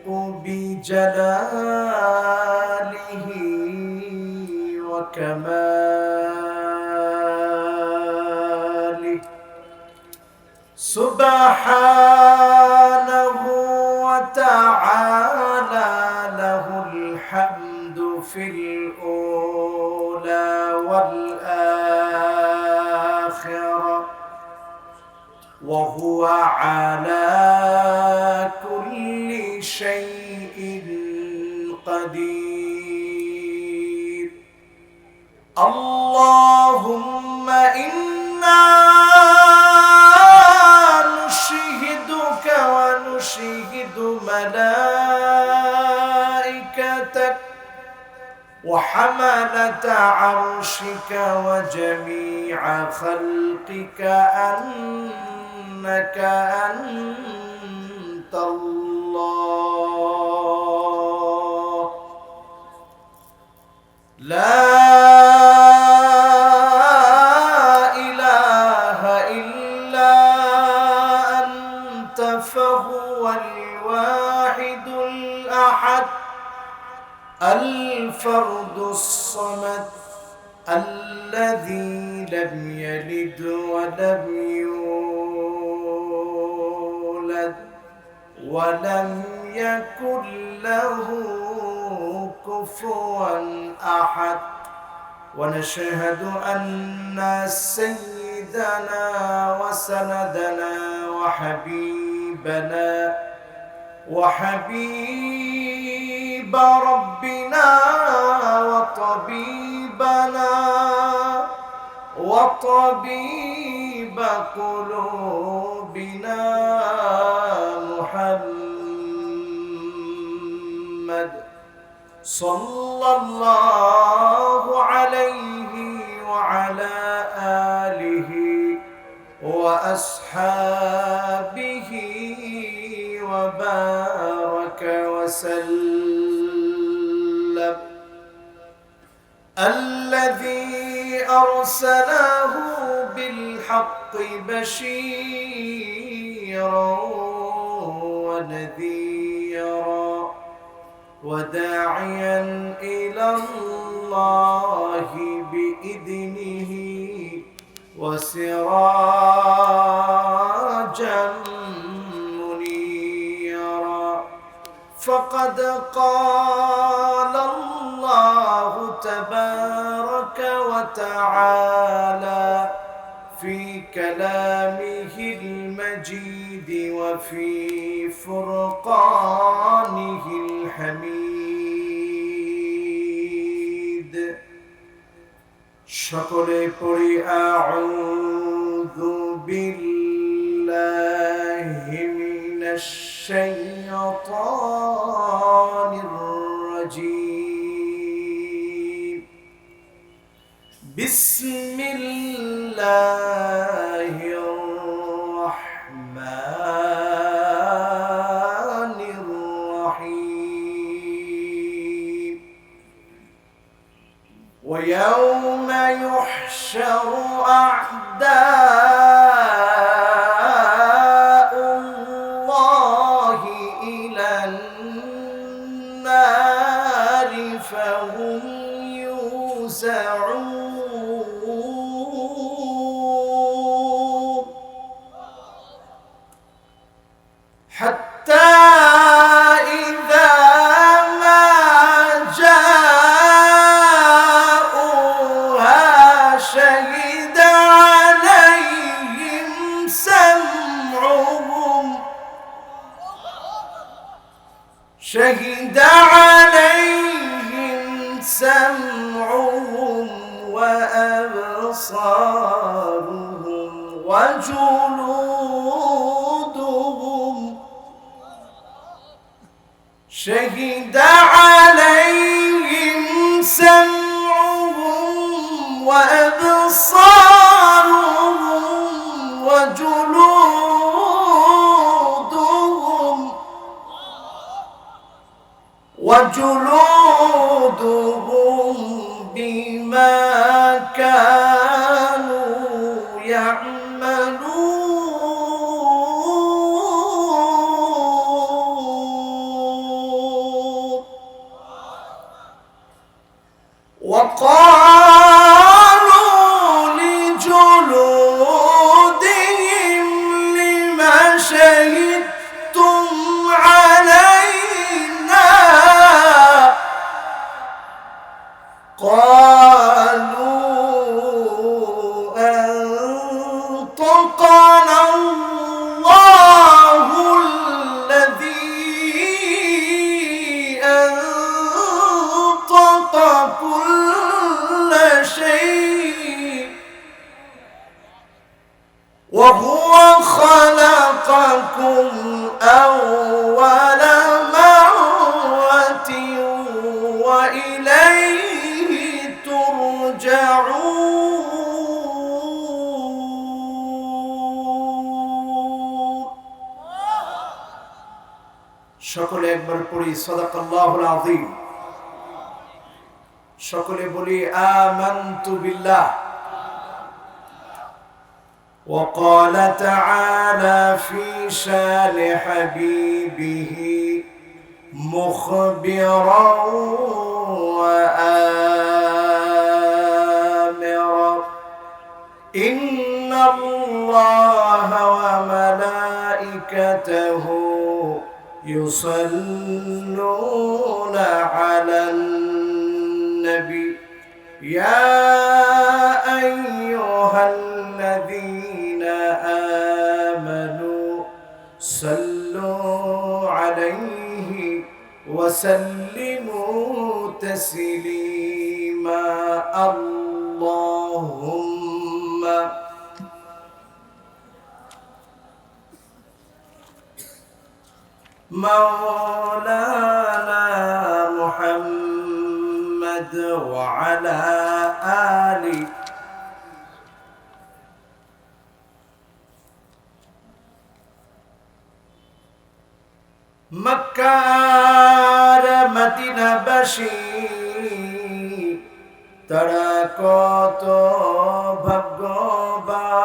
بجلاله وكماله سبحانه وتعالى له الحمد في الأولى والآخرة وهو على كل شيء قدير. اللهم إنا نشهدك ونشهد ملائكتك وحملة عرشك وجميع خلقك أنك أنت الله لا إله إلا أنت فهو الواحد الأحد الفرد الصمد الذي لم يلد ولم يولد ولم يكن له كفوا أحد. ونشهد أن سيدنا وسندنا وحبيب ربنا وطبيب قلوبنا محمد صلى الله عليه وعلى آله وأصحابه وبارك وسلم الذي أرسله بالحق بشيرا ونذيرا وداعيا إلى الله بإذنه وسراجا منيرا. فقد قال الله تبارك وتعالى في كلامه المجيد وفي فرقانه الحميد সকলে পড়ি আউযু বিল্লাহি মিনাশ শাইতানির রাজীম বিসমিল্লাহির রাহমানির রাহিম ويوم يحشر أعداء الله إلى النار فهم يوزعون حتى إذا ما جاءوها شهد عليهم سمعهم وأبصارهم وجلودهم شهد عليهم سمعهم وأبصارهم وجلودهم بما كانوا يعملون সকলে একবার পড়ি সাদাকাল্লাহুল আযীম। সকলে বলি আমানতু বিল্লাহ। وقال تعالى في شان حبيبه مخبرا وآمرا إن الله وملائكته يصلون على النبي يا أيها الذين آمنوا صلوا عليه وسلموا تسليما اللهم مولانا محمد وعلى آله মক্কার মদিনাবাসী তারা কত ভাগ্যবান,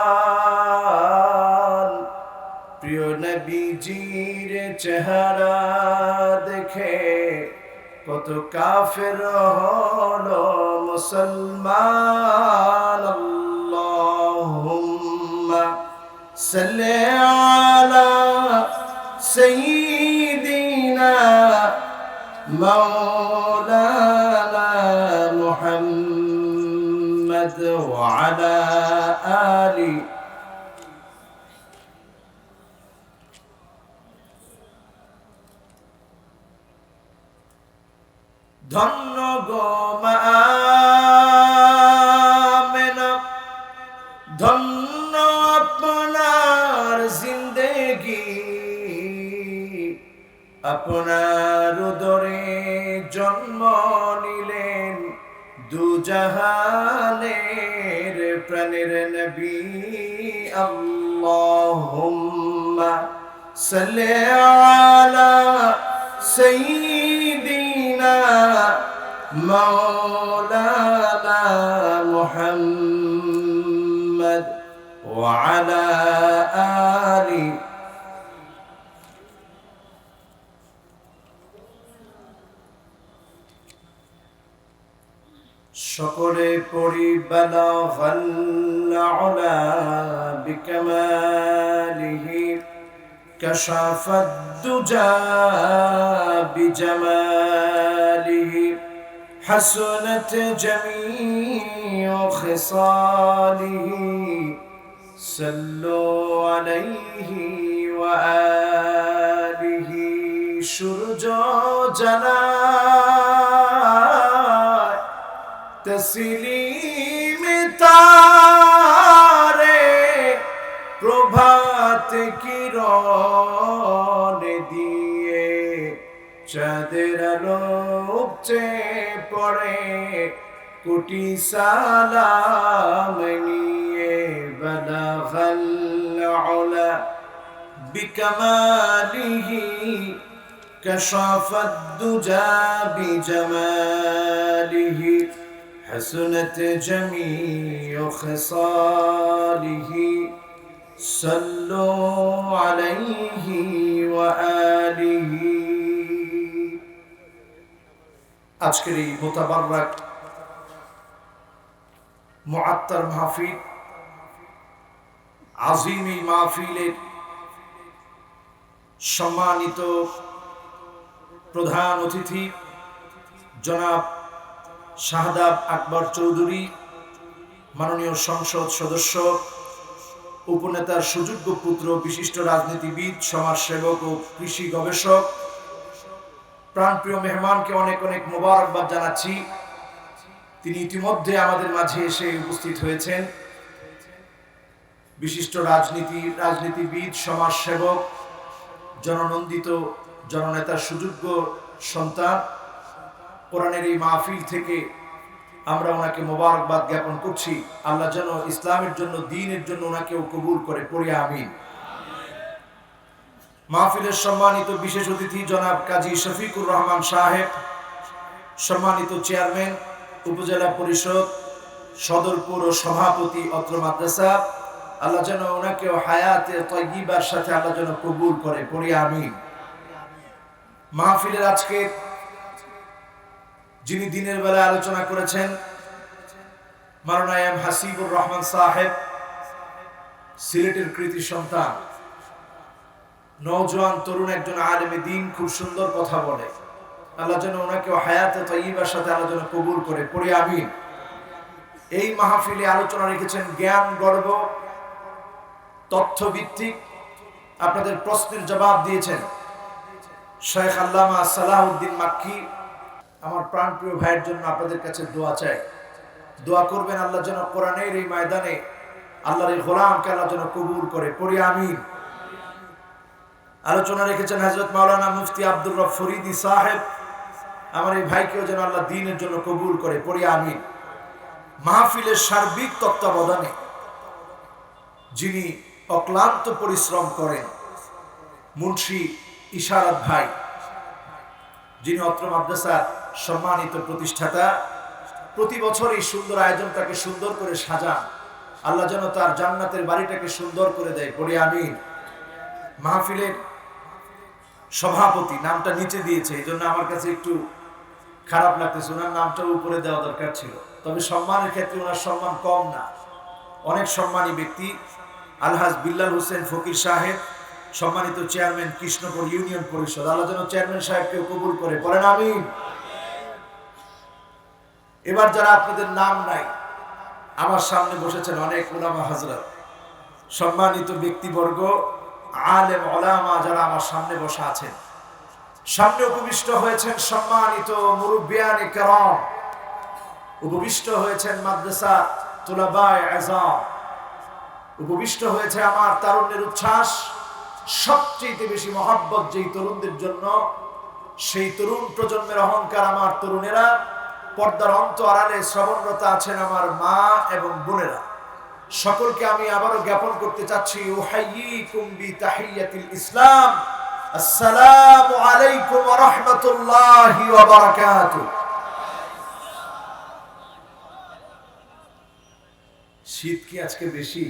প্রিয় নবীজির চেহারা দেখে কত কাফের হলো মুসলমান। আল্লাহুম্মা সাল্লি আলা سيدنا مولانا محمد وعلى آله ধন্য গো মা আমেনা, ধন্য আপনার জিন্দেগি, আপনার উদরে জন্ম নিলেন দুজাহানের প্রাণের নবী। আল্লাহুম্মা সাল্লি আলা সাইয়্যিদিনা মাওলানা মুহাম্মদ ওয়া আলা আলি সকলে পড়ি বালাগাল উলা বিকামালিহি কাশাফাদ দুজা বিজামালিহি হাসনাত জামিউ খিসালিহি সাল্লু আলাইহি ওয়া আলিহি। সূর্য জানা তসলিম তারে প্রভাত কিরণ দিয়ে চাঁদের আলো উপচে পড়ে কোটি সালাম নিয়ে। বালাগাল উলা বিকামালিহি কাশাফাদ দুজা বিজামালিহি حسنت جميع خصاله صلوا عليه وآله। আজকের এই মুতাবাররাক মুআত্তার মাহফিল, আজিম এই মাহফিলের সম্মানিত প্রধান অতিথি জনাব শাহাদাব আকবর চৌধুরী, মাননীয় সংসদ সদস্য, উপনেতার সুযোগ্য পুত্র, বিশিষ্ট রাজনীতিবিদ, সমাজসেবক ও কৃষি গবেষক, প্রাণপ্রিয় মেহমানকে অনেক অনেক মোবারকবাদ জানাচ্ছি। তিনি ইতিমধ্যে আমাদের মাঝে এসে উপস্থিত হয়েছেন। বিশিষ্ট রাজনীতিবিদ, সমাজসেবক, জননন্দিত জননেতার সুযোগ্য সন্তান, কোরআনের এই মাহফিল থেকে আমরা ওনাকে মোবারকবাদ জ্ঞাপন করছি। আল্লাহ যেন ইসলামের জন্য, দ্বীনের জন্য ওনাকেও কবুল করে, পড়ি আমিন। মাহফিলের সম্মানিত বিশেষ অতিথি জনাব কাজী শফিকুর রহমান সাহেব, সম্মানিত চেয়ারম্যান উপজেলা পরিষদ সদরপুর ও সভাপতি অত্র মাদ্রাসা, আল্লাহ যেন ওনাকেও হায়াতে তয়্যিবার সাথে আল্লাহ যেন কবুল করে, পড়ি আমিন। মাহফিলের আজকে যিনি দিনের বেলা আলোচনা করেছেন মাওলানা এম হাসিবুর রহমান সাহেব, সিলেটের কৃতি সন্তান, নওজোয়ান তরুণ একজন আলেমে দ্বীন, খুব সুন্দর কথা বলে, আল্লাহ যেন ওনাকে হায়াতে তয়্যিবার সাথে আল্লাহ যেন কবুল করে, পড়ি আমিন। এই মাহফিলে আলোচনা রেখেছেন জ্ঞান গর্ব, তথ্যভিত্তিক, আপনাদের প্রশ্নের জবাব দিয়েছেন শেখ আল্লামা সালাহউদ্দিন মাক্কি। আমার প্রাণপ্রিয় ভাইয়ের জন্য আপনাদের কাছে দোয়া চাই, দোয়া করবেন আল্লাহ যেন কোরআনের এই ময়দানে আল্লাহর এই গোলামকে আল্লাহ যেন কবুল করে, পড়ি আমিন। আলোচনা রেখেছেন হযরত মাওলানা মুফতি আব্দুর রব ফরিদি সাহেব, আমার এই ভাইকেও যেন আল্লাহ দ্বীনের জন্য কবুল করে, পড়ি আমিন। মাহফিলের সার্বিক তত্ত্বাবধানে যিনি অক্লান্ত পরিশ্রম করেন মুন্সি ইশারাত ভাই, যিনি অত্র মাদ্রাসার সম্মানিত প্রতিষ্ঠাতা, প্রতি বছর এই সুন্দর আয়োজনটাকে সুন্দর করে সাজান, আল্লাহ যেন তার জান্নাতের বাড়িটাকে সুন্দর করে দেয়, পড়ি আমিন। মাহফিলের সভাপতি নামটা নিচে দিয়েছে, এই জন্য আমার কাছে একটু খারাপ লাগতেছে, ওনার নামটা উপরে দেওয়া দরকার ছিল, তবে সম্মানের ক্ষেত্রে ওনার সম্মান কম না, অনেক সম্মানী ব্যক্তি। আলহাজ বিল্লাল হোসেন ফকির সাহেব, সম্মানিত চেয়ারম্যান কৃষ্ণপুর ইউনিয়ন পরিষদ, আল্লাহ যেন চেয়ারম্যান সাহেবকে কবুল করে, বলেন আমিন। এবার যারা আপনাদের নাম নাই, আমার সামনে বসেছেন অনেক উলামা হযরত, সম্মানিত ব্যক্তিবর্গ, আলেম ওলামা যারা আমার সামনে বসা আছেন, সামনে উপবিষ্ট হয়েছেন সম্মানিত মুরব্বিয়ানে কেরাম, উপবিষ্ট হয়েছেন মাদ্রাসা তুলাবায়ে আযম, উপবিষ্ট হয়েছে আমার তারুণ্যের উচ্ছ্বাস, সবচেয়ে বেশি মহব্বত যেই তরুণদের জন্য, সেই তরুণ প্রজন্মের অহংকার আমার তরুণেরা, পর্দার অন্তরালে শ্রবণরত আছেন আমার মা এবং বোনেরা, সকলকে আমি আবারও জ্ঞাপন করতে চাচ্ছি, উহাইয়িকুম বিতাহিয়াতিল ইসলাম, আসসালামু আলাইকুম ওয়া রাহমাতুল্লাহি ওয়া বারাকাতুহু। শীত কি আজকে বেশি?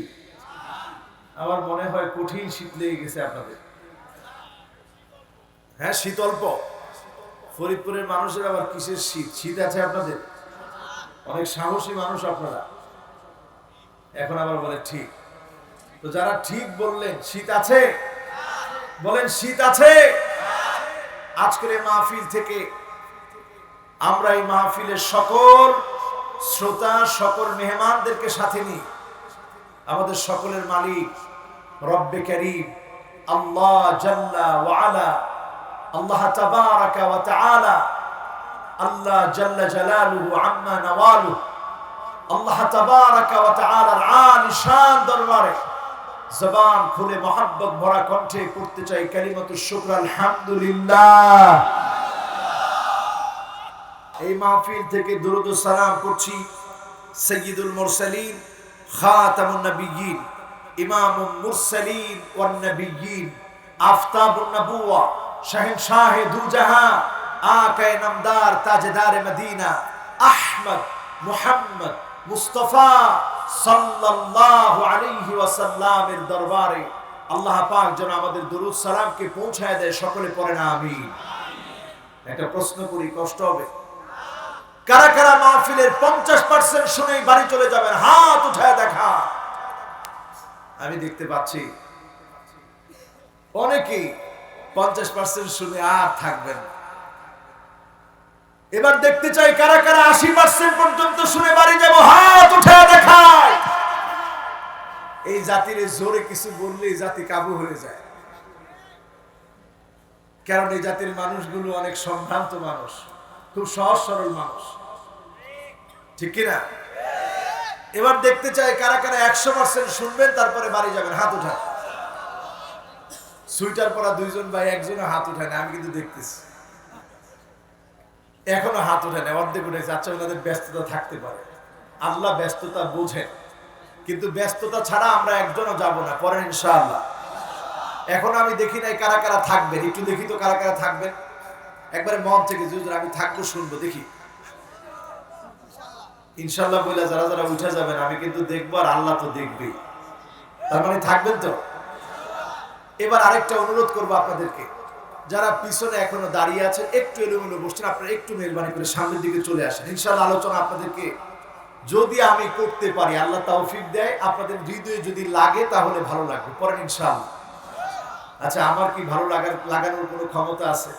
আমার মনে হয় কঠিন শীত লেগে গেছে আপনাদের। হ্যাঁ, শীত অল্প। ফরিদপুরের মানুষের আবার কিসের শীত? শীত আছে আপনাদের? অনেক সাহসী মানুষ আপনারা, এখন আবার বলে ঠিক। তো যারা ঠিক বললেন শীত আছে, বলেন শীত আছে। আজকের এই মাহফিল থেকে আমরা এই মাহফিলের সকল শ্রোতা, সকল মেহমানদেরকে সাথে নিই, আমাদের সকলের মালিক রব্বে কারীম আল্লাহ জাল্লা ওয়া আলা, আল্লাহ তাবারাকা ওয়া তাআলা, আল্লাহ জাল্লা জালালুহু আম্মা নাওয়ালু, আল্লাহ তাবারাকা ওয়া তাআলার আলিশান দরবারে জবান খুলে মহব্বত ভরা কণ্ঠে পড়তে চাই কালিমাতুশ শুকর আলহামদুলিল্লাহ। এই মাহফিল থেকে দুরূদ ও সালাম করছি সাইয়্যিদুল মুরসালিন, খাতামুন নবিয়্যিন, ইমামুল মুরসালিন ওয়ান নবিয়্যিন, আফতাবুন নবুওয়া, শাহেনশাহে দু জাহান, আকায়ে নামদার, তাজদারে মদিনা, আহমদ মুহাম্মদ মুস্তাফা সাল্লাল্লাহু আলাইহি ওয়াসাল্লামের দরবারে আল্লাহ পাক যেন আমাদের দুরূদ সালামকে পৌঁছায় দেয়, সকলে পড়েন আমিন। একটা প্রশ্ন করি, কষ্ট হবে? কারা কারা মাহফিলের 50% শুনেই বাড়ি চলে যাবেন? হাত উঠায় দেখা। আমি দেখতে পাচ্ছি অনেকেই 50% শুনে আর থাকবেন। এবার দেখতে চাই কারা কারা 80% পর্যন্ত শুনে বাড়ি যাব, হাত উঠায় দেখায়। এই জাতির জোরে কিছু বললেই জাতি কাবু হয়ে যায়, কারণ এই জাতির মানুষগুলো অনেক সম্ভ্রান্ত মানুষ, খুব সহজ সরল মানুষ, ঠিক কিনা? এবার দেখতে চাই কারা কারা 100% শুনবেন তারপরে বাড়ি যাবেন, হাত উঠান। সুইটার পরা দুইজন ভাই, একজনও হাত উঠায় না, আমি কিন্তু দেখতেছি এখনো হাত উঠায় না, অর্ধেক উঠেছে। আচ্ছা, ওনাদের ব্যস্ততা থাকতে পারে, আল্লাহ ব্যস্ততা বোঝেন, কিন্তু ব্যস্ততা ছাড়া আমরা একজনও যাব না, পরেন ইনশাআল্লাহ। এখন আমি দেখি নাই কারা কারা থাকবেন, একটু দেখি তো কারা কারা থাকবেন একবারে মন থেকে, হুজুর আমি থাকবো, শুনবো, দেখি ইনশাআল্লাহ বলে যারা যারা উঠে যাবেন আমি কিন্তু দেখবো, আর আল্লাহ তো দেখবেই। তার মানে থাকবেন তো। এবার আরেকটা অনুরোধ করবো আপনাদেরকে, যারা পিছনে এখনো দাঁড়িয়ে আছেন, একটু এলোমেলো বসছেন, আপনারা একটু মেহরবানি করে সামনের দিকে চলে আসেন। ইনশাআল্লাহ আলোচনা আপনাদেরকে যদি আমি করতে পারি, আল্লাহ তৌফিক দেয়, আপনাদের হৃদয়ে যদি লাগে তাহলে ভালো লাগবে, পরেন ইনশাআল্লাহ। আচ্ছা, আমার কি ভালো লাগানোর কোনো ক্ষমতা আছে?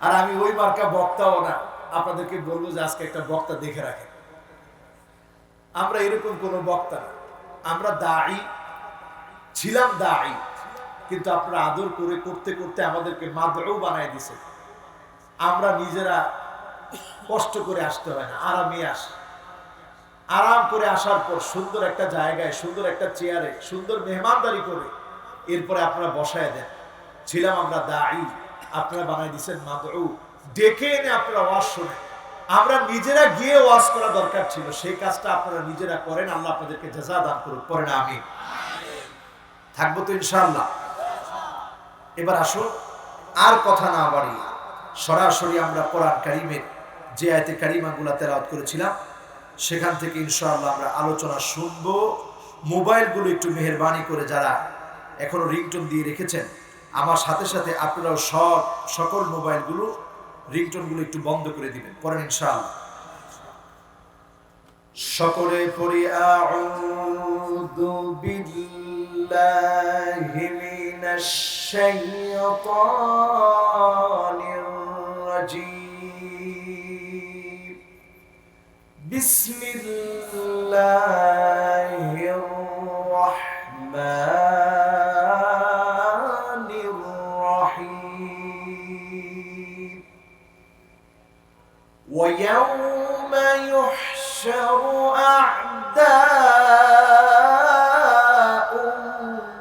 আর আমি ওই মার্কা বক্তাও না, আপনাদেরকে বলবো যে আজকে একটা বক্তা দেখে রাখেন। আমরা এরকম কোনো বক্তা না, আমরা দাঈ ছিলাম, দাঈ, কিন্তু আপনারা আদর করে করতে করতে আমাদেরকে মাদউ বানায় দিয়েছে। আমরা নিজেরা কষ্ট করে আসতে হয় না, আরামে আসি। আরাম করে আসার পর সুন্দর একটা জায়গায়, সুন্দর একটা চেয়ারে, সুন্দর মেহমানদারি করে এরপরে আপনারা বসায় দেন। ছিলাম আমরা দাঈ, আপনারা বানাই দিয়েছেন মাদউ। ডেকে এনে আপনারা ওয়াজ শোনেন। আমরা নিজেরা গিয়ে ওয়াজ করা দরকার ছিল, সেই কাজটা আপনারা নিজেরা করেন। আল্লাহ আপনাদেরকে জাযা দান করুন, পড়েন আমিন। থাকবো তো ইনশাআল্লাহ। এবার আসো, আর কথা না বাড়িয়ে সরাসরি আমরা কোরআন কারীমের যে আয়াতে কারিমাগুলো তেলাওয়াত করেছিলাম সেখান থেকে ইনশাআল্লাহ আমরা আলোচনা শুনবো। মোবাইলগুলো একটু মেহেরবানি করে যারা এখনো রিংটোন দিয়ে রেখেছেন, আমার সাথে সাথে আপনারাও সকল মোবাইলগুলো রিংটোনগুলো একটু বন্ধ করে দিবেন, পড়েন ইনশাআল্লাহ। সকলে পড়ি আউযু বিল্লাহি মিনাশ শাইতানির রাজীম। বিসমিল্লাহির রাহমানির রাহিম। ওয়া ইয়াওমা ইউহশারু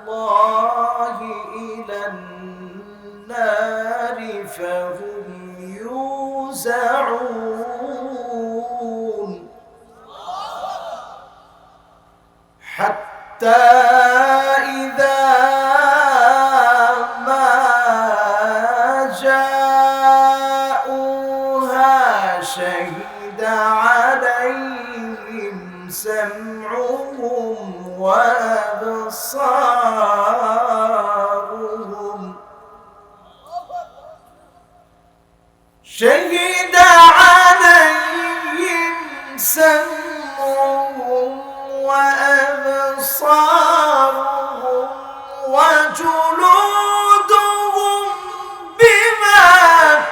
আ'দাউল্লাহি ইলান নারি ফাহুম ইউযাউন হাত্তা ইযা মা জাউহা শাহিদা আলাইহিম সামউহুম ওয়া আবসারুহুম شهد عليهم سمعهم وأبصارهم وجلودهم بما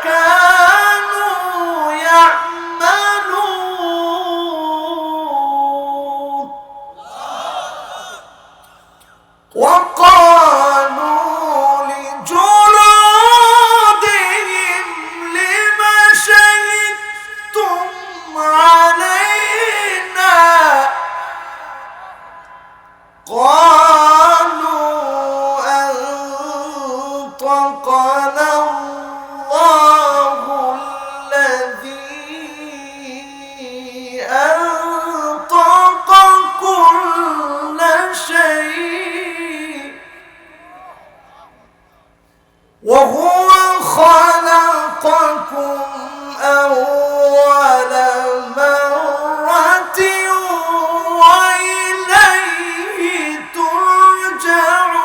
كانوا يعملون وقالوا لجلودهم لم شهدتم علينا قالوا أنطقنا الله الذي أنطق كل شيء وهو خلقكم أول مرة وإليه ترجعون।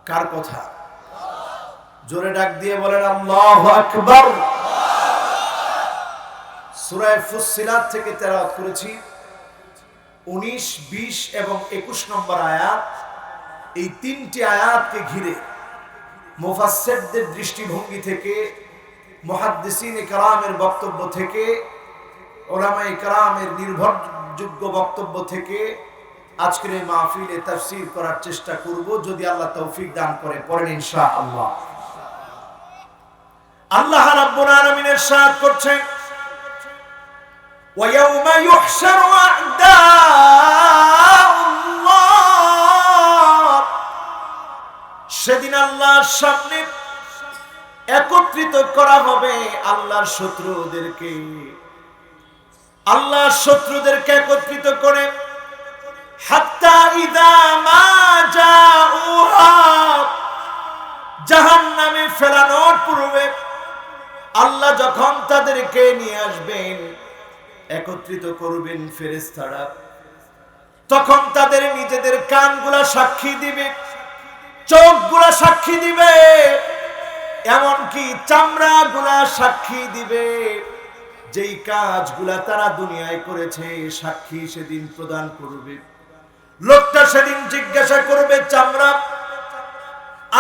কার কথা? জোরে ডাক দিয়ে বলেন আল্লাহু আকবার। সূরা ফুসসিলাত থেকে তেলাওয়াত করেছি 19, 20 এবং 21 নম্বর আয়াত। এই তিনটি আয়াতকে ঘিরে মুফাসসিরদের দৃষ্টিভঙ্গি থেকে, মুহাদ্দিসিনে কেরামের বক্তব্য থেকে, উলামায়ে কেরামের নির্ভরযোগ্য বক্তব্য থেকে আজকের এই মাহফিলে তাফসীর করার চেষ্টা করব, যদি আল্লাহ তৌফিক দান করে, পড়েন ইনশাআল্লাহ। আল্লাহ রাব্বুল আলামিন ইরশাদ করছেন, وَيَوْمَ يُحْشَرُ أَعْدَاءُ اللَّهِ সেদিন আল্লাহর সামনে একত্রিত করা হবে আল্লাহর শত্রুদেরকে। আল্লাহ শত্রুদেরকে একত্রিত করে হাত্তা ইযা মা জাউহা জাহান্নামে ফেলানোর পূর্বে আল্লাহ যখন তাদেরকে নিয়ে আসবেন, একত্রিত করবেন ফেরেশতারা, তখন তাদের নিজেদের কানগুলা সাক্ষী দিবে, চোখগুলা সাক্ষী দিবে, এমনকি চামড়াগুলা সাক্ষী দিবে। যেই কাজগুলা তারা দুনিয়ায় করেছে সাক্ষী সেদিন প্রদান করবে। লোকটা সেদিন জিজ্ঞাসা করবে, চামড়া,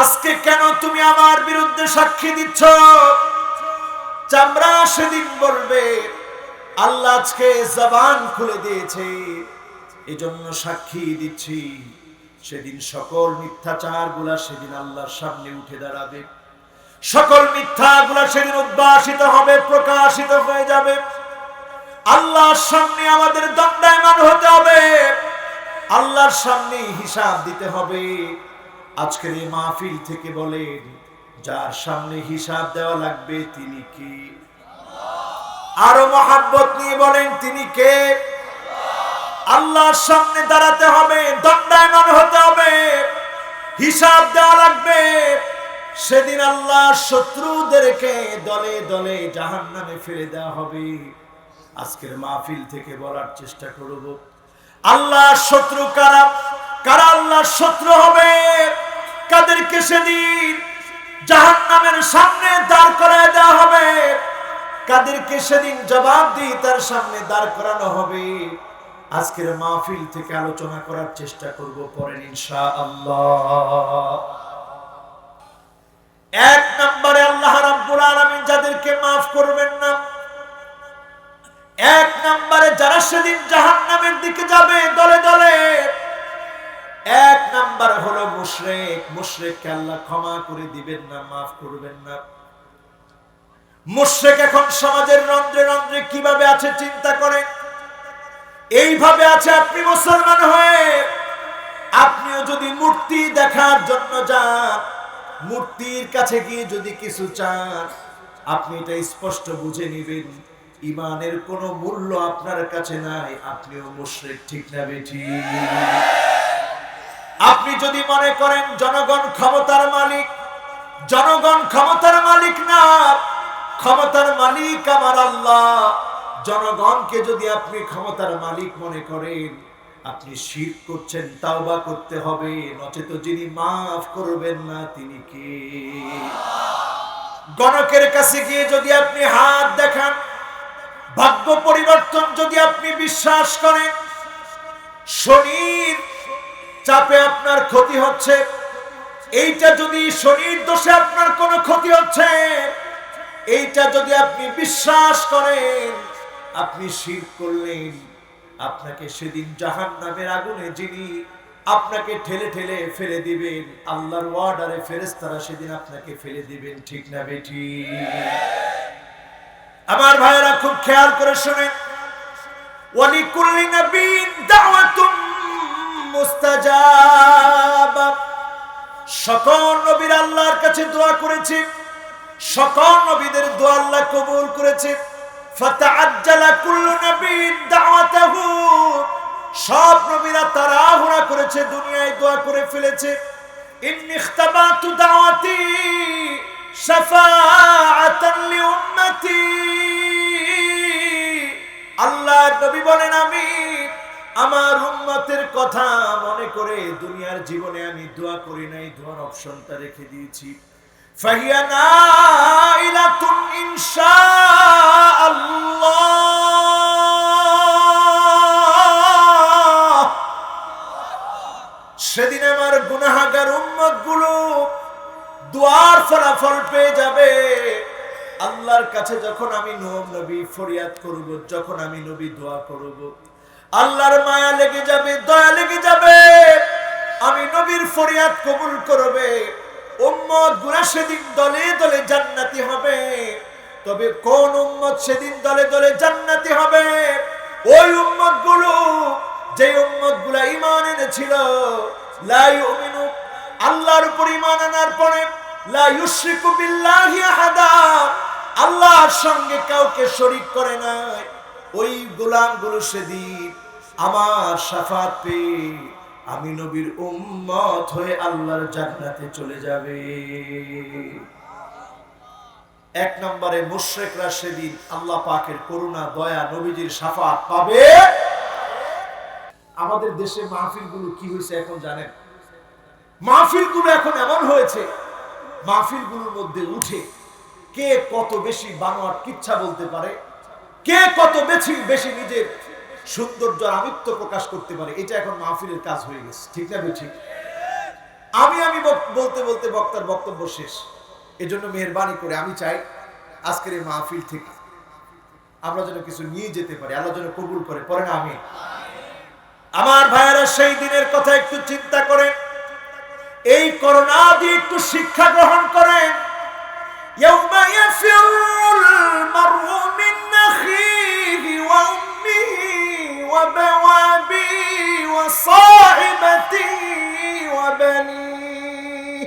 আজকে কেন তুমি আমার বিরুদ্ধে সাক্ষী দিচ্ছ? চামড়া সেদিন বলবে, আল্লাহ আজকে জবান খুলে দিয়েছে, এজন্য সাক্ষী দিচ্ছি। সেদিন সকল মিথ্যাচারগুলা সেদিন আল্লাহর সামনে উঠে দাঁড়াবে, সকল মিথ্যাগুলা সেদিন উদ্ভাসিত হবে, প্রকাশিত হয়ে যাবে। আল্লাহর সামনে আমাদের দণ্ডায়মান হতে হবে, আল্লাহর সামনে হিসাব দিতে হবে। আজকের এই মাহফিল থেকে বলেন, যার সামনে হিসাব দেওয়া লাগবে তিনি কে? আরো মহাব্বত নিয়ে বলেন, তিনি কে? আল্লাহর সামনে দাঁড়াতে হবে, দণ্ডায়মান হতে হবে, হিসাব দেওয়া লাগবে। সেদিন আল্লাহর শত্রুদেরকে দলে দলে জাহান্নামে ফেলে দেওয়া হবে। আজকের মাহফিল থেকে বলার চেষ্টা করব, আল্লাহর শত্রু কারা? কারা আল্লাহর শত্রু হবে? কাদেরকে সেদিন জাহান্নামের সামনে দাঁড় করায় দেওয়া হবে? কাদেরকে সেদিন জবাবদিহিতার সামনে দাঁড় করানো হবে? আজকের মাহফিল থেকে আলোচনা করার চেষ্টা করব, পরেন ইনশাআল্লাহ। এক নম্বরে আল্লাহ রাব্বুল আলামিন যাদেরকে মাফ করবেন না, এক নম্বরে যারা সেদিন জাহান্নামের দিকে যাবে দলে দলে, এক নাম্বার হলো মুশরিক। মুশরিককে আল্লাহ ক্ষমা করে দিবেন না, মাফ করবেন না। মুশরিক এখন সমাজের রন্ধ্রে রন্ধ্রে কিভাবে আছে চিন্তা করেন। এইভাবে আছে, আপনি মুসলমান হয়ে আপনিও যদি মূর্তি দেখার জন্য যান, মূর্তির কাছে গিয়ে যদি কিছু চান, আপনি এটা স্পষ্ট বুঝে নেবেন ইমানের কোনো মূল্য আপনার কাছে নাই, আপনিও মুশরিক, ঠিক না বেঠিক? আপনি যদি মনে করেন জনগণ ক্ষমতার মালিক, জনগণ ক্ষমতার মালিক না, ক্ষমতার মালিক আমার আল্লাহ। জনগণকে যদি আপনি ক্ষমতার মালিক মনে করেন, আপনি শিরক করছেন, তাওবা করতে হবে, নচেত যিনি মাফ করবেন না তিনি কে? গণকের কাছে গিয়ে যদি আপনি হাত দেখান, ভাগ্য পরিবর্তন যদি আপনি বিশ্বাস করেন, শনির চাপে আপনার ক্ষতি হচ্ছে, এইটা যদি শনির দোষে আপনার কোনো ক্ষতি হচ্ছে, এইটা যদি আপনি বিশ্বাস করেন, আপনি শিরক করলেন। আপনাকে সেদিন জাহান্নামের আগুনে যিনি আপনাকে ঠেলে ঠেলে ফেলে দিবেন, আল্লাহর ওয়ার্ডারে ফেরেশতারা সেদিন আপনাকে ফেলে দিবেন, ঠিক না বেঠিক? আমার ভাইরা খুব খেয়াল করে শুনেন, ওয়ালিকুল্লি নাবিয়্যিন দাওয়াতুন মুস্তাজাবা। সকল নবীর আল্লাহর কাছে দোয়া করেছে, সকল নবীদের দোয়া আল্লাহ কবুল করেছে। ফাতাআজ্জালা কুল্লু নাবিয়্যিন দাওয়াতাহু। সব নবীরা তাড়াহুড়া করেছে, দুনিয়ায় দোয়া করে ফেলেছে। ইন্নী ইখতাবাতু দাওয়াতি শাফাআতান লিউম্মতি। আল্লাহর নবী বলেন, আমি আমার উম্মতের কথা মনে করে দুনিয়ার জীবনে আমি দোয়া করি নাই, দোয়ার অপশনটা রেখে দিয়েছি। ফাহিয়া নাইলাতুন ইনশাআল্লাহ। সেদিন আমার গুনাহগার উম্মতগুলো দোয়ার ফলাফল পেয়ে যাবে। আল্লাহর কাছে যখন আমি নবী ফরিয়াদ করব, যখন আমি নবী দোয়া করব, আল্লাহর মায়া লেগে যাবে, দয়া লেগে যাবে, আমি নবীর ফরিয়াদ কবুল করবে। উম্মত গুলো সেদিন দলে দলে জান্নাতি হবে। তবে কোন উম্মত সেদিন দলে দলে জান্নাতি হবে? ওই উম্মত গুলো, যে উম্মত গুলা ঈমান এনেছিল, লা ইউমিনু, আল্লাহর উপর ঈমান আনার পরে, লা ইউশরিকু বিল্লাহি আহাদা, আল্লাহর সঙ্গে কাউকে শরীক করে নাই। ওই গোলামগুলো সেদিন আমার শাফাত পেয়ে আমি নবীর উম্মত হয়ে আল্লাহর জান্নাতে চলে যাবে। এক নম্বরে মুশরিকরা সেদিন আল্লাহ পাকের করুণা দয়া নবীজির শাফাত পাবে। আমাদের দেশে মাহফিলগুলো কি হয়েছে এখন জানেন? মাহফিলগুলো এখন এমন হয়েছে, মাহফিলগুলোর মধ্যে উঠে কে কত বেশি বানোয়াট কিচ্ছা বলতে পারে, কে কত বেশি নিজের সৌন্দর্য আমিত্ব প্রকাশ করতে পারে, এটা এখন মাহফিলের কাজ হয়ে গেছে। ঠিক না বেঠিক? আমি বলতে বলতে বক্তার বক্তব্য শেষ। এজন্য মেহেরবানি করে আমি চাই আজকের এই মাহফিল থেকে আমরা যেন কিছু নিয়ে যেতে পারি, আল্লাহ যেন কবুল করে। পরে না আমি আমার ভাইয়েরা সেই দিনের কথা একটু চিন্তা করেন, এই করোনা দিয়ে একটু শিক্ষা গ্রহণ করেন। ইয়াউমা ইয়াফিরুল মারউ মিন আখিহি ওয়া উম্মিহি ওয়া বাওয়াবিহি ওয়া সাহিবাতিহি ওয়া বানিহি।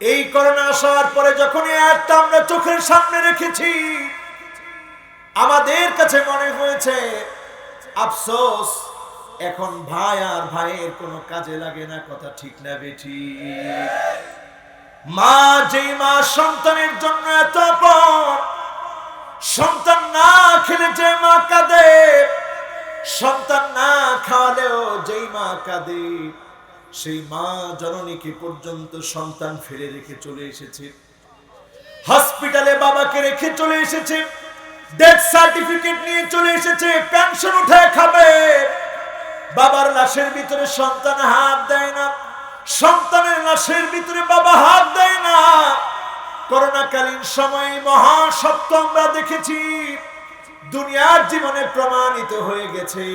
এই করোনা আসার পরে যখন এই আয়াতটা আমরা চোখের সামনে রেখেছি, আমাদের কাছে মনে হয়েছে আফসোস, এখন ভাই আর ভাইয়ের কোনো কাজে লাগে না। কথা ঠিক না বেঠিক? মা যেই মা সন্তানের জন্য এত আপন, সন্তান না খেলে যে মা কাঁদে, সন্তান না খাওয়ালেও যেই মা কাঁদে, সেই মা জননীকে পর্যন্ত সন্তান ফেলে রেখে চলে এসেছে। হসপিটালে বাবাকে রেখে চলে এসেছে, ডেথ সার্টিফিকেট নিয়ে চলে এসেছে, পেনশন উঠে খাবে। বাবার লাশের ভিতরে সন্তান হাত দেয় না, সন্তানের লাশের ভিতরে বাবা হাত দেয় না। করোনাকালীন সময়ে মহা সত্য আমরা দেখেছি, দুনিয়ার জীবনে প্রমাণিত হয়ে গেছে।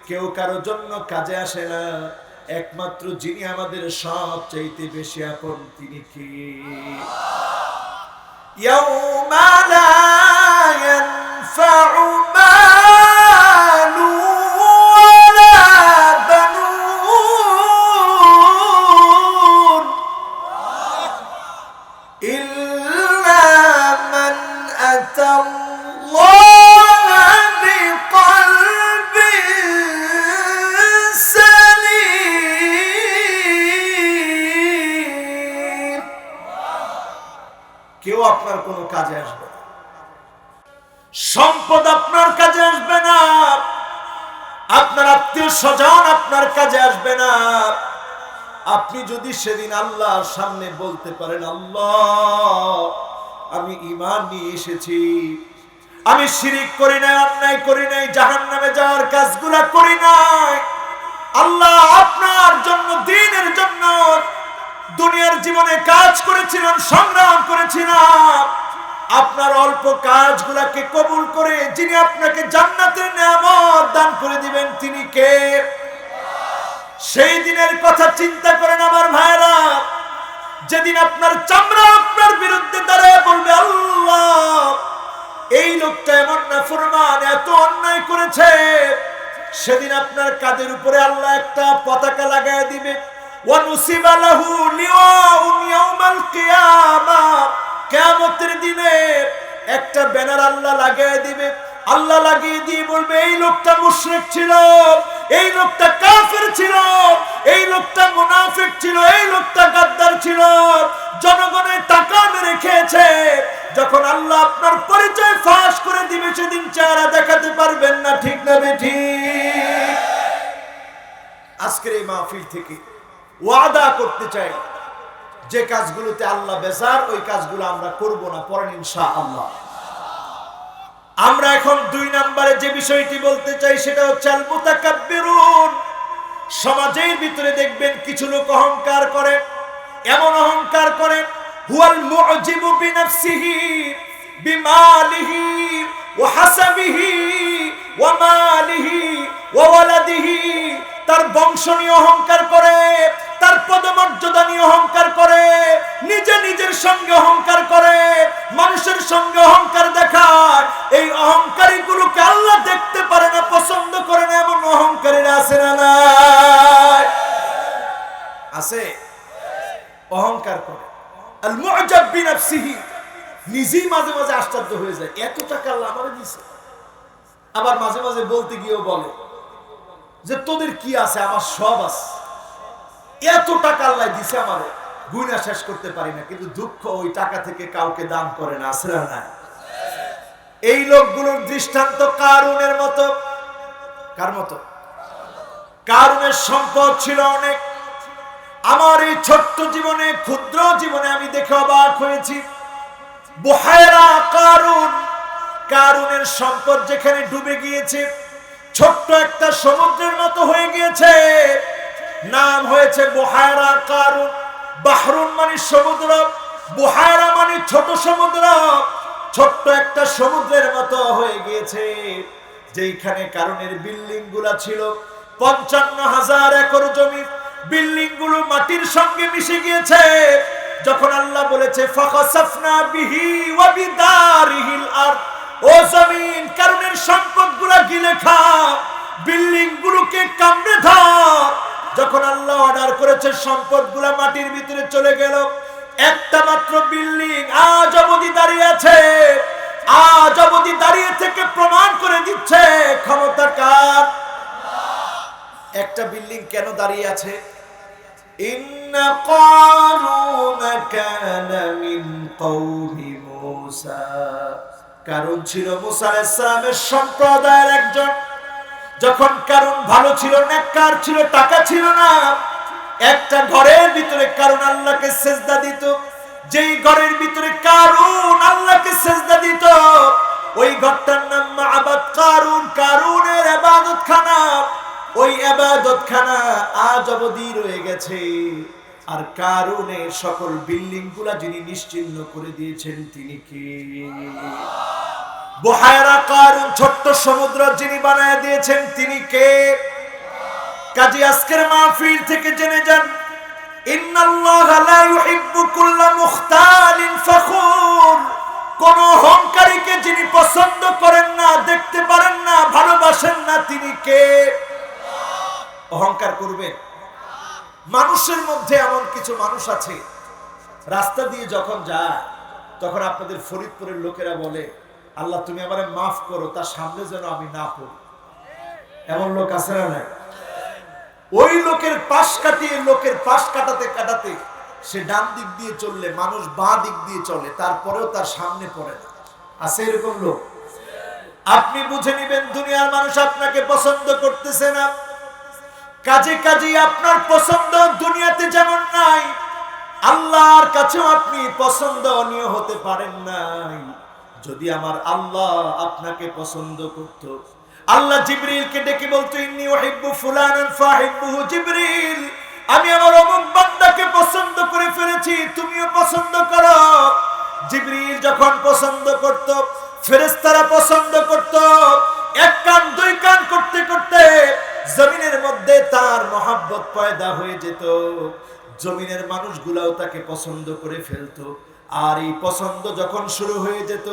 কেউ কারো জন্য কাজে আসে না, একমাত্র যিনি আমাদের সবচাইতে বেশি আপন তিনি কে? ইয়াউমা লা ইয়ানফাউ মালু ওয়ালা বানুন ইল্লা মান আতাল্লাহা বিকলবিন সালিম। কেউ আপনার কোনো কাজে আসবে না, সম্পদ আপনার কাজে আসবে না, আপনার আত্মীয় স্বজন আপনার কাজে আসবে না। আপনি যদি সেদিন আল্লাহর সামনে বলতে পারেন, আল্লাহ আমি ঈমান নিয়ে এসেছি, আমি শিরিক করি নাই, অন্যায় করি নাই, জাহান্নামে যাওয়ার কাজগুলা করি নাই, আল্লাহ আপনার জন্য দ্বীনের জন্য দুনিয়ার জীবনে কাজ করেছিলাম, সংগ্রাম করেছিলাম, আপনার অল্প কাজগুলাকে কবুল করে যিনি আপনাকে জান্নাতের নিয়ামত দান করে দিবেন তিনি কে? সেই দিনের কথা চিন্তা করেন আমার ভাইরা, যেদিন আপনার চামড়া আপনার বিরুদ্ধে দাঁড়ায় বলবে, আল্লাহ এই লোকটা এমন নাফরমান, এত অন্যায় করেছে। সেদিন আপনার কাঁধের উপরে আল্লাহ একটা পতাকা লাগায় দিবে, ওয়া নুসিবা লাহু লিওয়াউন ইয়াউমাল কিয়ামাহ। কিয়ামতের দিনে একটা ব্যানার আল্লাহ লাগিয়ে দিবে, আল্লাহ লাগিয়ে দিয়ে বলবে, এই লোকটা মুশরিক ছিল, এই লোকটা কাফের ছিল, এই লোকটা মুনাফিক ছিল, এই লোকটা গাদ্দার ছিল, জনগণের টাকা মেরে খেয়েছে। যখন আল্লাহ আপনার পরিচয় ফাঁস করে দিবে, সেদিন চেহারা দেখাতে পারবেন না। ঠিক না বেঠিক? আজকের এই মাহফিল থেকে ওয়াদা করতে চাই, যে কাজগুলোতে আল্লাহ বেজার ওই কাজগুলো আমরা করব না। পরেন ইনশাআল্লাহ। আমরা এখন 2 নম্বরে যে বিষয়টি বলতে চাই সেটা হচ্ছে আল মুতাকাব্বিরুন। সমাজের ভিতরে দেখবেন কিছু লোক অহংকার করে, এমন অহংকার করে, হুয়াল মুজিবু বিনাফসিহি বিমালিহি ওয়া হাসাবিহি ওয়া মালিহি ওয়া ওয়ালাদিহি। তার বংশ নিয়ে অহংকার করে, তার পদমর্যাদা নিয়ে অহংকার করে, নিজে নিজের সঙ্গে অহংকার করে, মানুষের সঙ্গে অহংকার দেখায়। এই অহংকারী গুলোকে আল্লাহ দেখতে পারে না, পছন্দ করে না। এমন অহংকারীরা আছে না নাই? আছে, অহংকার করে। আল মুআজাব বিনাফসিহি, নিজেই মাঝে মাঝে আশ্চর্য হয়ে যায়, এত টাকা আল্লাহ আমারে দিছে। আবার মাঝে মাঝে বলতে গিয়েও বলে যে তোদের কি আছে, আমার সব আছে, এত টাকা আল্লাহ দিছে আমারে, গুণা শেষ করতে পারি না। কিন্তু দুঃখ, ওই টাকা থেকে কাউকে দান করে না, আছে না? এই লোকগুলোর দৃষ্টান্ত কারুনের মতো। কার মতো? কারুনের সম্পদ ছিল অনেক। আমার এই ছোট্ট জীবনে, ক্ষুদ্র জীবনে আমি দেখে অবাক হয়েছি। বুহায়রা কারুন, কারুনের সম্পদ যেখানে ডুবে গিয়েছে, ছোট্ট একটা সমুদ্রের মতো হয়ে গিয়েছে। নাম হয়েছে বুহায়রা কারুন। বাহরুন মানে সমুদ্র, বুহায়রা মানে ছোট সমুদ্র। ছোট্ট একটা সমুদ্রের মতো হয়ে গিয়েছে। যেখানে কারুনের বিল্ডিং গুলা ছিল 55,000 একর জমি, বিল্ডিং গুলো মাটির সঙ্গে মিশে গিয়েছে। যখন আল্লাহ বলেছে ফাখাসাফনা বিহি ওয়া বিদারিহিল আরদ, ও জমিন কারুনের সম্পদগুলো গিলে খা, বিল্ডিং গুলোকে কামড়ে ধর। যখন আল্লাহ অর্ডার করেছে, সম্পদগুলো মাটির ভিতরে চলে গেল। একটা মাত্র বিল্ডিং আজ অবধি দাঁড়িয়ে আছে। আজ অবধি দাঁড়িয়ে থেকে প্রমাণ করে দিচ্ছে ক্ষমতা কার। একটা বিল্ডিং কেন দাঁড়িয়ে আছে? ইন্না কারুন কানা মিন কওমি মূসা, কারণ ছিল মূসা আলাইহিস সালামের সম্প্রদায়ের একজন। যখন কারণ ভালো ছিল, নেককার ছিল, টাকা ছিল না, একটা ঘরের ভিতরে কারণ আল্লাহকে সেজদা দিত। যেই ঘরের ভিতরে কারণ আল্লাহকে সেজদা দিত, ওই ঘরটার নাম মা'বাদ কারুন, কারুনের ইবাদতখানা। ওই ইবাদতখানা আজ অবধি রয়ে গেছে। আর কারুনের সকল বিল্ডিং গুলা যিনি নিশ্চিহ্ন করে দিয়েছেন তিনি কে? বুহায়রা কারুন, ছোট্ট সমুদ্র যিনি বানায় দিয়েছেন তিনি কে? কাজী আজকের মাহফিল থেকে জেনে যান, ইন্নাল্লাহা লা ইউহিব্বু কুল্লা মুখতালিন ফখুর। কোন অহংকারীকে যিনি পছন্দ করেন না, দেখতে পারেন না, ভালোবাসেন না, তিনি কে? অহংকার করবেন? মানুষের মধ্যে এমন কিছু মানুষ আছে, রাস্তা দিয়ে যখন যায় তখন আপনাদের ফরিদপুরের লোকেরা বলে, আল্লাহ তুমি আমারে মাফ করো, তার সামনে যেন আমি না পড়ি। এমন লোক আছে না? ওই লোকের পাশ কাটিয়ে, লোকের পাশ কাটাতে কাটাতে সে ডান দিক দিয়ে চললে মানুষ বাঁ দিক দিয়ে চলে, তারপরেও তার সামনে পড়ে না। আছে এরকম লোক? আপনি বুঝে নিবেন দুনিয়ার মানুষ আপনাকে পছন্দ করতেছে না। কাজে কাজে আপনার পছন্দ দুনিয়াতে যেমন নাই, আল্লাহর কাছেও আপনি পছন্দনীয় হতে পারেন নাই। যদি আমার আল্লাহ আপনাকে পছন্দ করত, আল্লাহ জিবরিলকে ডেকে বলতো, ইন্নী উহিব্বু ফুলানান ফাহিব্বুহু জিবরিল, আমি আমার অমুক বান্দাকে পছন্দ করে ফেলেছি, তুমিও পছন্দ করো। জিবরিল যখন পছন্দ করত, ফেরেশতারা পছন্দ করত, এক কান দুই কান করতে করতে জমিনের মধ্যে তার মহব্বত পয়দা হয়ে যেত। জমিনের মানুষগুলাও তাকে পছন্দ করে ফেলতো। আর এই পছন্দ যখন শুরু হয়ে যেত,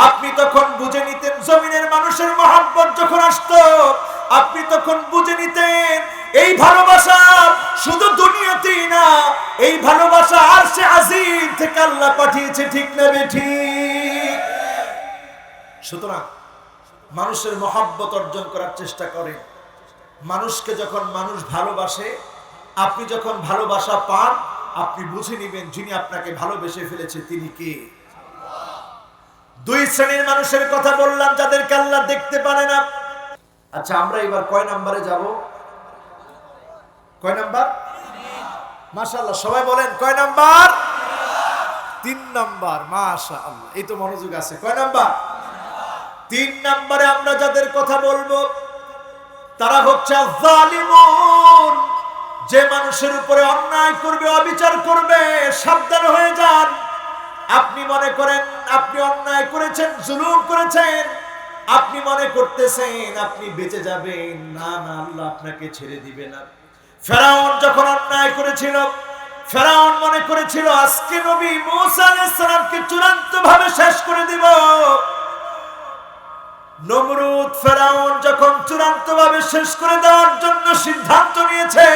আপনি তখন বুঝে নিতেন, জমিনের মানুষের মহব্বত যখন আসতো, আপনি তখন বুঝে নিতেন এই ভালোবাসা শুধু দুনিয়াতেই না, এই ভালোবাসা আরশে আজিম থেকে আল্লাহ পাঠিয়েছে। ঠিক না বেঠিক? সুতরাং মানুষের মহব্বত অর্জন করার চেষ্টা করেন। মানুষকে যখন মানুষ ভালোবাসে, আপনি যখন ভালোবাসা পান, আপনি বুঝে নেবেন যিনি আপনাকে ভালোবেসে ফেলেছে তিনি কে। দুই শ্রেণীর মানুষের কথা বললাম, যাদেরকে আল্লাহ দেখতে পারে না। আচ্ছা, আমরা এবার কয় নম্বরে যাব? কয় নাম্বার? মাশাআল্লাহ, সবাই বলেন কয় নাম্বার? 3 নাম্বার। মাশাআল্লাহ, এই তো মনোযোগ আছে। কয় নাম্বার? 3 নাম্বারে আমরা যাদের কথা বলবো তারা হচ্ছে জালিমুন। যে মানুষের উপরে অন্যায় করবে, অবিচার করবে, সাবধান হয়ে যান। আপনি মনে করেন আপনি অন্যায় করেছেন, জুলুম করেছেন, আপনি মনে করতেছেন আপনি বেঁচে যাবেন। না না, আল্লাহ আপনাকে ছেড়ে দিবে না। ফেরাউন যখন অন্যায় করেছিল, ফেরাউন মনে করেছিল আজকে নবী মূসা আলাইহিস সালামকে চূড়ান্তভাবে শেষ করে দিব। নমরুদ ফেরাউন যখন চূড়ান্তভাবে শেষ করে দেওয়ার জন্য সিদ্ধান্ত নিয়েছে,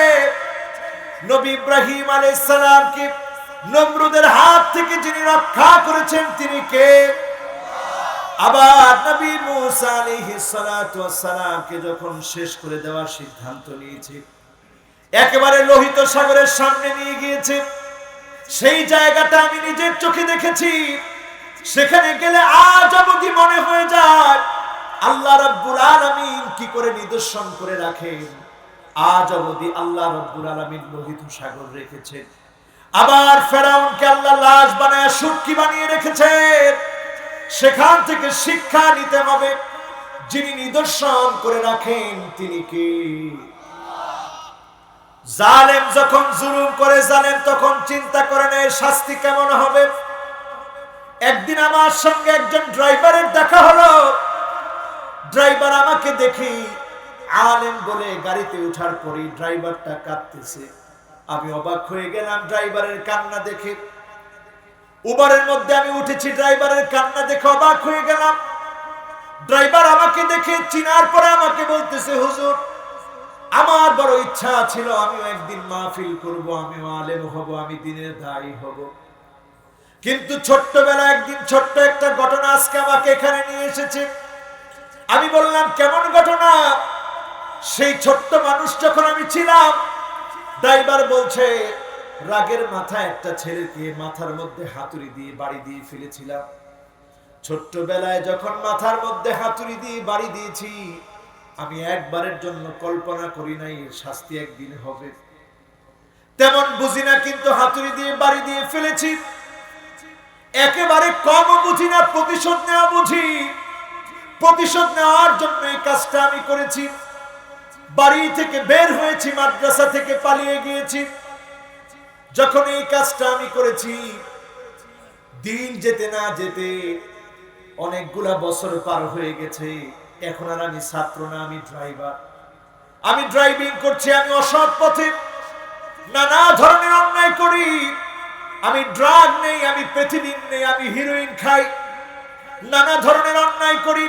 নবী ইব্রাহিম আলাইহিস সালামকে নমরুদের হাত থেকে যিনি রক্ষা করেছেন তিনি কে? আবার নবী মুসা আলাইহিস সালাতু ওয়াস সালামকে যখন শেষ করে দেওয়ার সিদ্ধান্ত নিয়েছে, একেবারে লোহিত সাগরের সামনে নিয়ে গিয়েছে। সেই জায়গাটা আমি নিজের চোখে দেখেছি। সেখানে গেলে আজ অবধি মনে হয়ে যায় আল্লাহ রাব্বুল আলামিন কি করে নিদর্শন করে রাখেন। আজ অবধি আল্লাহ রাব্বুল আলামিন লোহিত সাগর রেখেছেন। আবার ফেরাউনকে আল্লাহ লাশ বানায় শুটকি বানিয়ে রেখেছেন। সেখান থেকে শিক্ষা নিতে হবে, যিনি নিদর্শন করে রাখেন তিনি কে? জালেম যখন জুলুম করে, জালেম তখন চিন্তা করে না এর শাস্তি কেমন হবে। একদিন আমার সঙ্গে একজন ড্রাইভারের দেখা হলো। ড্রাইভার আমাকে দেখি আলেম বলে গাড়িতে ওঠার পরেই ড্রাইভারটা কাঁদতেছে। আমি অবাক হয়ে গেলাম ড্রাইভারের কান্না দেখে। উবারের মধ্যে আমি উঠেছি, ড্রাইভারের কান্না দেখে অবাক হয়ে গেলাম। ড্রাইভার আমাকে দেখে চিনার পরে আমাকে বলতেছে, হুজুর আমার বড় ইচ্ছা ছিল আমিও একদিন মাহফিল করব, আমিও আলেম হব, আমি দিনের দায়ী হব। কিন্তু ছোট্টবেলা একদিন ছোট্ট একটা ঘটনা আজকে আমাকে এখানে নিয়ে এসেছে। আমি বললাম কেমন ঘটনা? সেই ছোট্ট মানুষ যখন আমি ছিলাম, ড্রাইভার বলছে রাগের মাথায় একটা ছেলেকে মাথার মধ্যে হাতুড়ি দিয়ে বাড়ি দিয়ে ফেলেছিলাম। ছোট্টবেলায় যখন মাথার মধ্যে হাতুড়ি দিয়ে বাড়ি দিয়েছি, আমি একবারের জন্য কল্পনা করি নাই এর শাস্তি একদিন হবে। তেমন বুঝি না, কিন্তু হাতুড়ি দিয়ে বাড়ি দিয়ে ফেলেছি। একেবারে কম বুঝি না, প্রতিশোধ নেওয়া বুঝি। প্রতিশোধ নেওয়ার জন্য এই কাজটা আমি করেছি। বাড়ি থেকে বের হয়েছি, মাদ্রাসা থেকে পালিয়ে গিয়েছি। যখন এই কাজটা আমি করেছি, দিন যেতে না যেতে অনেকগুলা বছর পার হয়ে গেছে। এখন আর আমি ছাত্র না, আমি ড্রাইভার। আমি ড্রাইভিং করছি, আমি অসৎ পথে নানা ধরনের অন্যায় করি। আমি ড্রাগ নেই, আমি পেথিলিন নেই, আমি হিরোইন খাই, নানা ধরনের অন্যায় করি।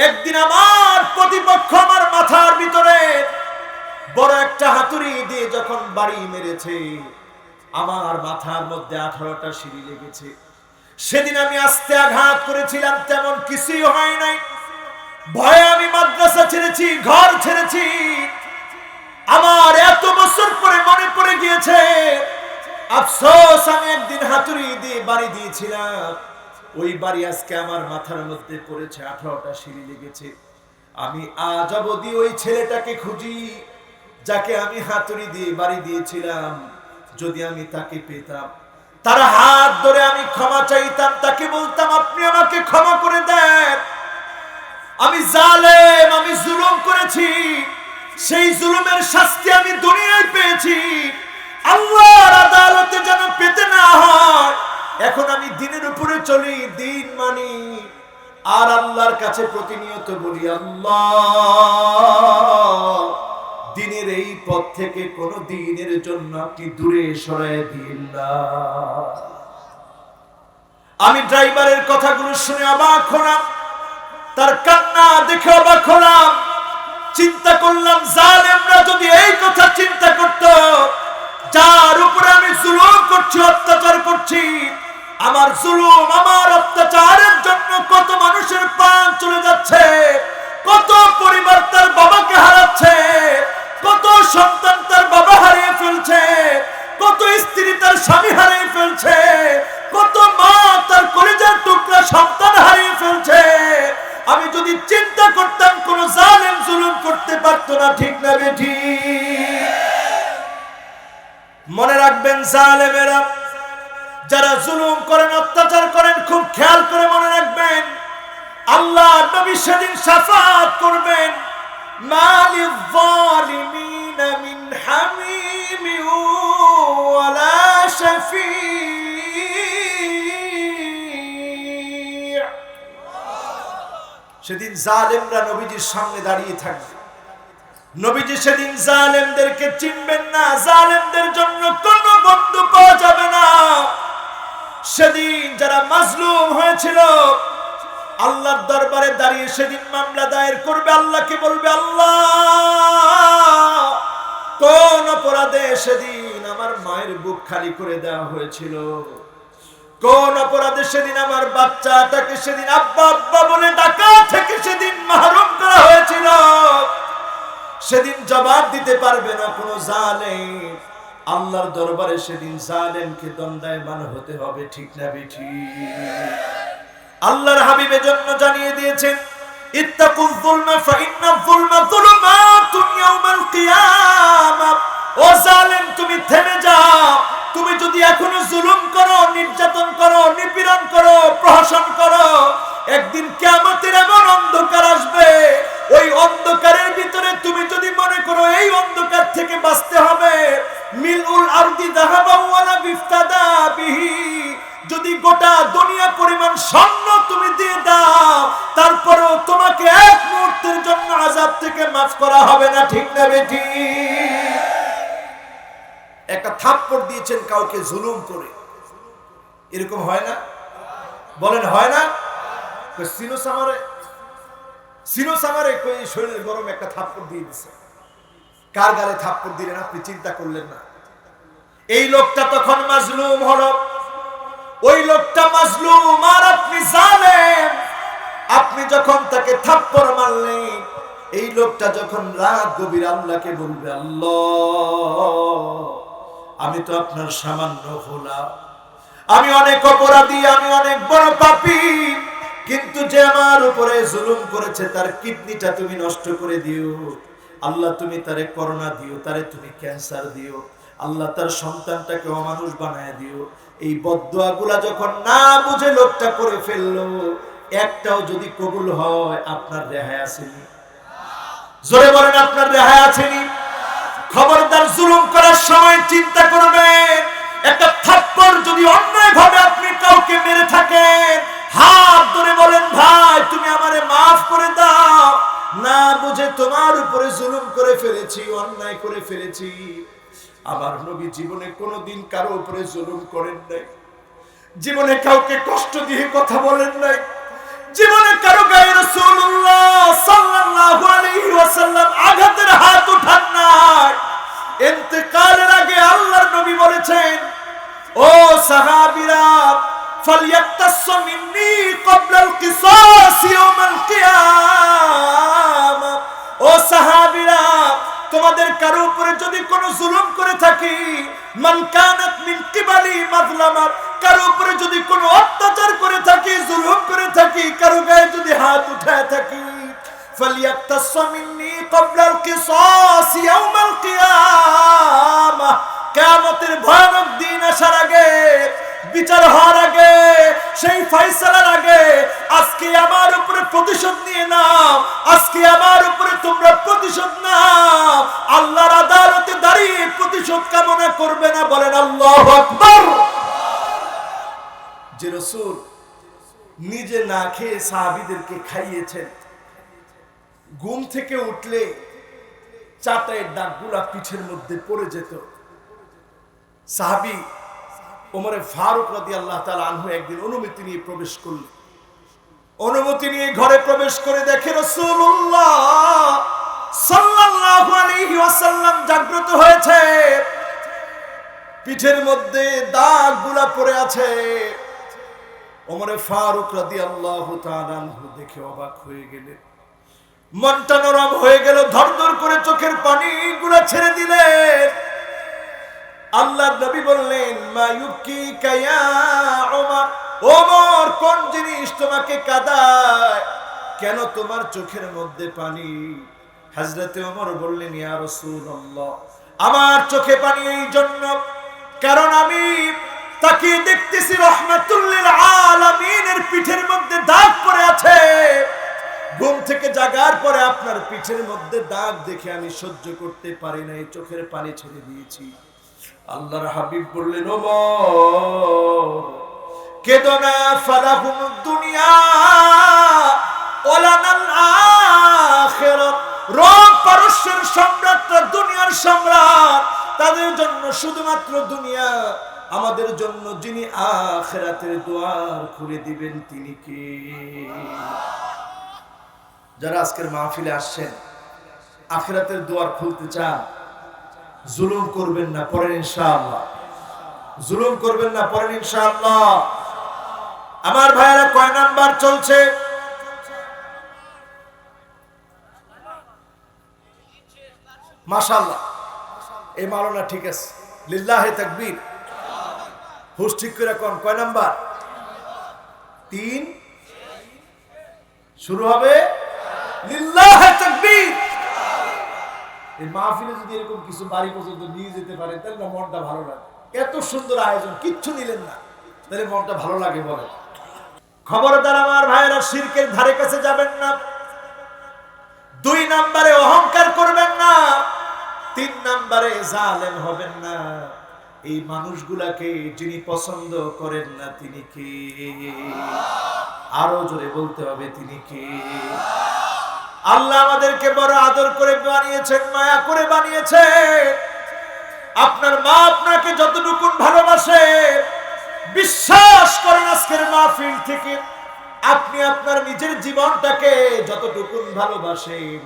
একদিন আমার প্রতিপক্ষ আমার মাথার ভিতরে বড় একটা হাতুড়ি দিয়ে যখন বাড়ি মেরেছে, আমার মাথার মধ্যে 18টা সিঁড়ি লেগেছে। সেদিন আমি আস্তে আঘাত করেছিলাম, তেমন কিছুই হয় নাই। ভয়ে আমি মাদ্রাসা ছেড়েছি, ঘর ছেড়েছি। আমার এত বছর পরে মনে পড়ে গিয়েছে, আফসোস আমি একদিন হাতুড়ি দিয়ে বাড়ি দিয়েছিলাম। ওই বাড়ি আজকে আমার মাথার মধ্যে পড়েছে, 18টা সিঁড়ি লেগেছে। আমি আজ অবধি ওই ছেলেটাকে খুঁজি যাকে আমি হাতুড়ি দিয়ে বাড়ি দিয়েছিলাম। যদি আমি তাকে পেতাম, তার হাত ধরে আমি ক্ষমা চাইতাম, তাকে বলতাম আপনি আমাকে ক্ষমা করে দেন। আমি জালেম, আমি জুলুম করেছি, সেই জুলুমের শাস্তি আমি দুনিয়ায় পেয়েছি, আল্লাহর আদালতে যেন পেতে না হয়। এখন আমি দিনের উপরে চলি, দিন মানি, আর আল্লাহর কাছে প্রতিনিয়ত বলি আল্লাহ দিনের এই পথ থেকে কোন দিনের জন্য আপনি দূরে সরায় দিন না। আমি ড্রাইভারের কথাগুলো শুনে অবাক হলাম, তার কান্না দেখে অবাক হলাম। চিন্তা করলাম জালেমরা যদি এই কথা চিন্তা করত, যার উপরে আমি জুলুম করছি, অত্যাচার করছি, আমার জুলুম আমার অত্যাচারের জন্য কত মানুষের প্রাণ চলে যাচ্ছে, কত পরিবার তার বাবাকে হারাচ্ছে, কত সন্তান তার বাবা হারিয়ে ফেলছে, কত স্ত্রী তার স্বামী হারিয়ে ফেলছে, কত মা তার কলিজার টুকরা সন্তান হারিয়ে ফেলছে। আমি যদি চিন্তা করতাম কোন জালেম জুলুম করতে পারতো না, ঠিক না বেঠি? মনে রাখবেন জালেমেরা যারা জুলুম করেন, অত্যাচার করেন, খুব খেয়াল করে মনে রাখবেন, আল্লাহ নবী সেদিন শাফাত করবেন। মালিল যালিমিনা মিন হামিমি ওয়ালা শাফি। সেদিন জালেমরা নবীজির সামনে দাঁড়িয়ে থাকবে। নবীজি সেদিন জালেমদেরকে চিনবেন না, জালেমদের জন্য কোনো বন্ধু পাওয়া যাবে না। সেদিন যারা মাজলুম হয়েছিল আল্লাহর দরবারে দাঁড়িয়ে সেদিন মামলা দায়ের করবে, আল্লাহকে বলবে আল্লাহ কোন অপরাধে সেদিন আমার মায়ের বুক খালি করে দেওয়া হয়েছিল? কোন অপরাধে সেদিন আমার বাচ্চাটাকে সেদিন আব্বা আব্বা বলে ডাকা থেকে সেদিন মাহরুম করা হয়েছিল? সেদিন জবাব দিতে পারবে না কোনো জালেম। আল্লাহর দরবারে সেদিন জালেমকে দণ্ডায়মান হতে হবে, ঠিক না বেঠিক? আল্লাহর হাবিবের জন্য জানিয়ে দিয়েছেন, ইত্তাকুয যুলমা ফাইন্নায যুলমা যুলুমাতুন ইয়াওমাল কিয়ামাহ। ও জালেম, তুমি থেমে যাও। তুমি যদি এখনো জুলুম করো, নির্যাতন করো, নিপীড়ন করো, প্রহসন করো, একদিন কিয়ামতের এমন অন্ধকার আসবে, ওই অন্ধকারের ভিতরে তুমি যদি মনে করো এই অন্ধকার থেকে বাঁচতে হবে, মিলউল আরদি যাহাবান ওয়ালা বিফতাদা বিহি, যদি গোটা দুনিয়া পরিমাণ স্বর্ণ তুমি দিয়ে দাও, তারপরেও তোমাকে এক মুহূর্তের জন্য আযাব থেকে মাফ করা হবে না, ঠিক না বেঠিক? একটা থাপ্পড় দিয়েছেন কাউকে জুলুম করে, এরকম হয় না? বলেন হয় না? সিনো সামারে কই শরীরের গরম একটা থাপ্পড় দিয়ে দিছে। কার গালে থাপ্পড় দিলেন আপনি চিন্তা করলেন না? এই লোকটা তখন মাজলুম হলো, ওই লোকটা মাজলুম আর আপনি জালেম। আপনি যখন তাকে থাপ্পড় মারলেন, এই লোকটা যখন রাত গভীর আল্লাহকে বলবে, আল্লাহ আমি তো আপনার সামান্য গোলাম, আমি অনেক অপরাধী, আমি অনেক বড় পাপী, কিন্তু যে আমার উপরে জুলুম করেছে তার কিডনিটা তুমি নষ্ট করে দিও আল্লাহ, তুমি তারে করোনা দিও, তারে তুমি ক্যান্সার দিও আল্লাহ, তার সন্তানটাকে অমানুষ বানায় দিও। এই বদদুয়াগুলা যখন না বুঝে লোকটা করে ফেললো, একটাও যদি কবুল হয়, আপনার রেহাই আসেনি? জোরে বলেন, আপনার রেহাই আসেনি? খবরদার, জুলুম করার সময় চিন্তা করবেন, একটা থাপ্পড় যদি অন্যায় ভাবে আপনি কাউকে মেরে থাকেন, হাত ধরে বলেন, ভাই তুমি আমারে মাফ করে দাও, না বুঝে তোমার উপরে জুলুম করে ফেলেছি, অন্যায় করে ফেলেছি। আমার নবী জীবনে কোনোদিন কারো উপরে জুলুম করেন নাই, জীবনে কাউকে কষ্ট দিয়ে কথা বলেন নাই, জীবনে কারো গায়ে রাসূলুল্লাহ সাল্লাল্লাহু আলাইহি ওয়াসাল্লাম আঘাতের হাত উঠান নাই। ইন্তেকালের আগে আল্লাহর নবী বলেছেন, ও সাহাবীরা, ফালইয়াক্তাসু মিন্নী ক্বাবলাল কিসাস ইয়াউমাল কিয়ামা। ও সাহাবীরা, তোমাদের কারো উপরে যদি কোনো জুলুম করে থাকি, মান কানাত মিন কিবালি মাজলামা, কারো উপরে যদি কোনো অত্যাচার করে থাকি, জুলুম করে থাকি, কারো গায়ে যদি হাত উঠায় থাকি, ফালইয়াক্তাসু মিন্নী ক্বাবলাল কিসাস ইয়াউমাল কিয়ামা। কিয়ামতের ভয়ানক দিন আসার আগে, বিচার হওয়ার আগে, সেই ফয়সালার আগে আজকে আমার উপরে প্রতিশোধ নিয়ে নাও, আজকে আমার উপরে তোমরা প্রতিশোধ নাও। আল্লাহর আদালতে দাঁড়িয়ে প্রতিশোধ কামনা করবে না, বলেন আল্লাহু আকবার। যে রাসূল নিজে না খেয়ে সাহাবীদেরকে খাইয়েছেন, ঘুম থেকে উঠলে চাটাইয়ের দাগগুলা পিঠের মধ্যে পড়ে যেত। সাহাবী ওমর ফারুক রাদিয়াল্লাহু তাআলা আনহু একদিন অনুমতি নিয়ে প্রবেশ করলেন। অনুমতি নিয়ে ঘরে প্রবেশ করে দেখে রাসূলুল্লাহ সাল্লাল্লাহু আলাইহি ওয়াসাল্লাম জাগ্রত হয়েছে, পিঠের মধ্যে দাগগুলা পড়ে আছে। ওমর ফারুক রাদিয়াল্লাহু তাআলা আনহু দেখে অবাক হয়ে গেলেন, মনটা নরম হয়ে গেল, ধরধর করে চোখের পানিগুলা ছেড়ে দিলেন। আল্লাহর নবী বললেন, মা ইউবকিকা ইয়া ওমর, ওমর কোন জিনিস তোমাকে কাঁদায়, কেন তোমার চোখের মধ্যে পানি? হযরতে ওমর বললেন, ইয়া রাসূলুল্লাহ, আমার চোখে পানি এই জন্য কারণ আমি তাকে দেখতেছি রাহমাতুল লিল আলামিনের পিঠের মধ্যে দাগ পড়ে আছে। ঘুম থেকে জাগার পরে আপনার পিঠের মধ্যে দাগ দেখে আমি সহ্য করতে পারি না, এই চোখের পানি ছেড়ে দিয়েছি। আল্লাহর হাবিব বললেন, ওমর কেদো না, ফালাহুমুদ দুনিয়া ওয়ালানাল আখিরাত। রোম পারস্যের সম্রাটরা দুনিয়ার সম্রাট, তাদের জন্য শুধুমাত্র দুনিয়া, আমাদের জন্য যিনি আখিরাতের দুয়ার খুলে দিবেন তিনি কে? যারা আজকের মাহফিলে আসছেন, আখিরাতের দুয়ার খুলতে চান, জুলুম করবেন না, পড়েন ইনশাআল্লাহ। জুলুম করবেন না, পড়েন ইনশাআল্লাহ। আমার ভাইয়েরা কয় নাম্বার চলছে? মাশাআল্লাহ, এই মাওলানা ঠিক আছে, লিল্লাহি তাকবীর। হুশ ঠিক করে কোন কয় নাম্বার? 3 শুরু হবে লিল্লাহি তাকবীর। এই মাহফিলে যদি এরকম কিছু বাড়ি পর্যন্ত নিয়ে যেতে পারেন তাহলে মনটা ভালো লাগে। এত সুন্দর আয়োজন, কিচ্ছু নিলেন না, তাহলে মনটা ভালো লাগে। বলে খবরদার আমার ভাইয়েরা, শিরকের ধারে কাছে যাবেন না। 2 নম্বরে অহংকার করবেন না। 3 নম্বরে জালেম হবেন না। এই মানুষগুলাকে যিনি পছন্দ করেন না তিনি কে? আরো জোরে বলতে হবে, তিনি কে? আল্লাহ আমাদেরকে বড় আদর করে বানিয়েছেন, মায়া করে বানিয়েছেন। আপনার মা আপনাকে যতটুকু ভালোবাসে, বিশ্বাস করেন আজকের মাহফিল থেকে আপনি আপনার নিজের জীবনটাকে যতটুকু ভালোবাসেন,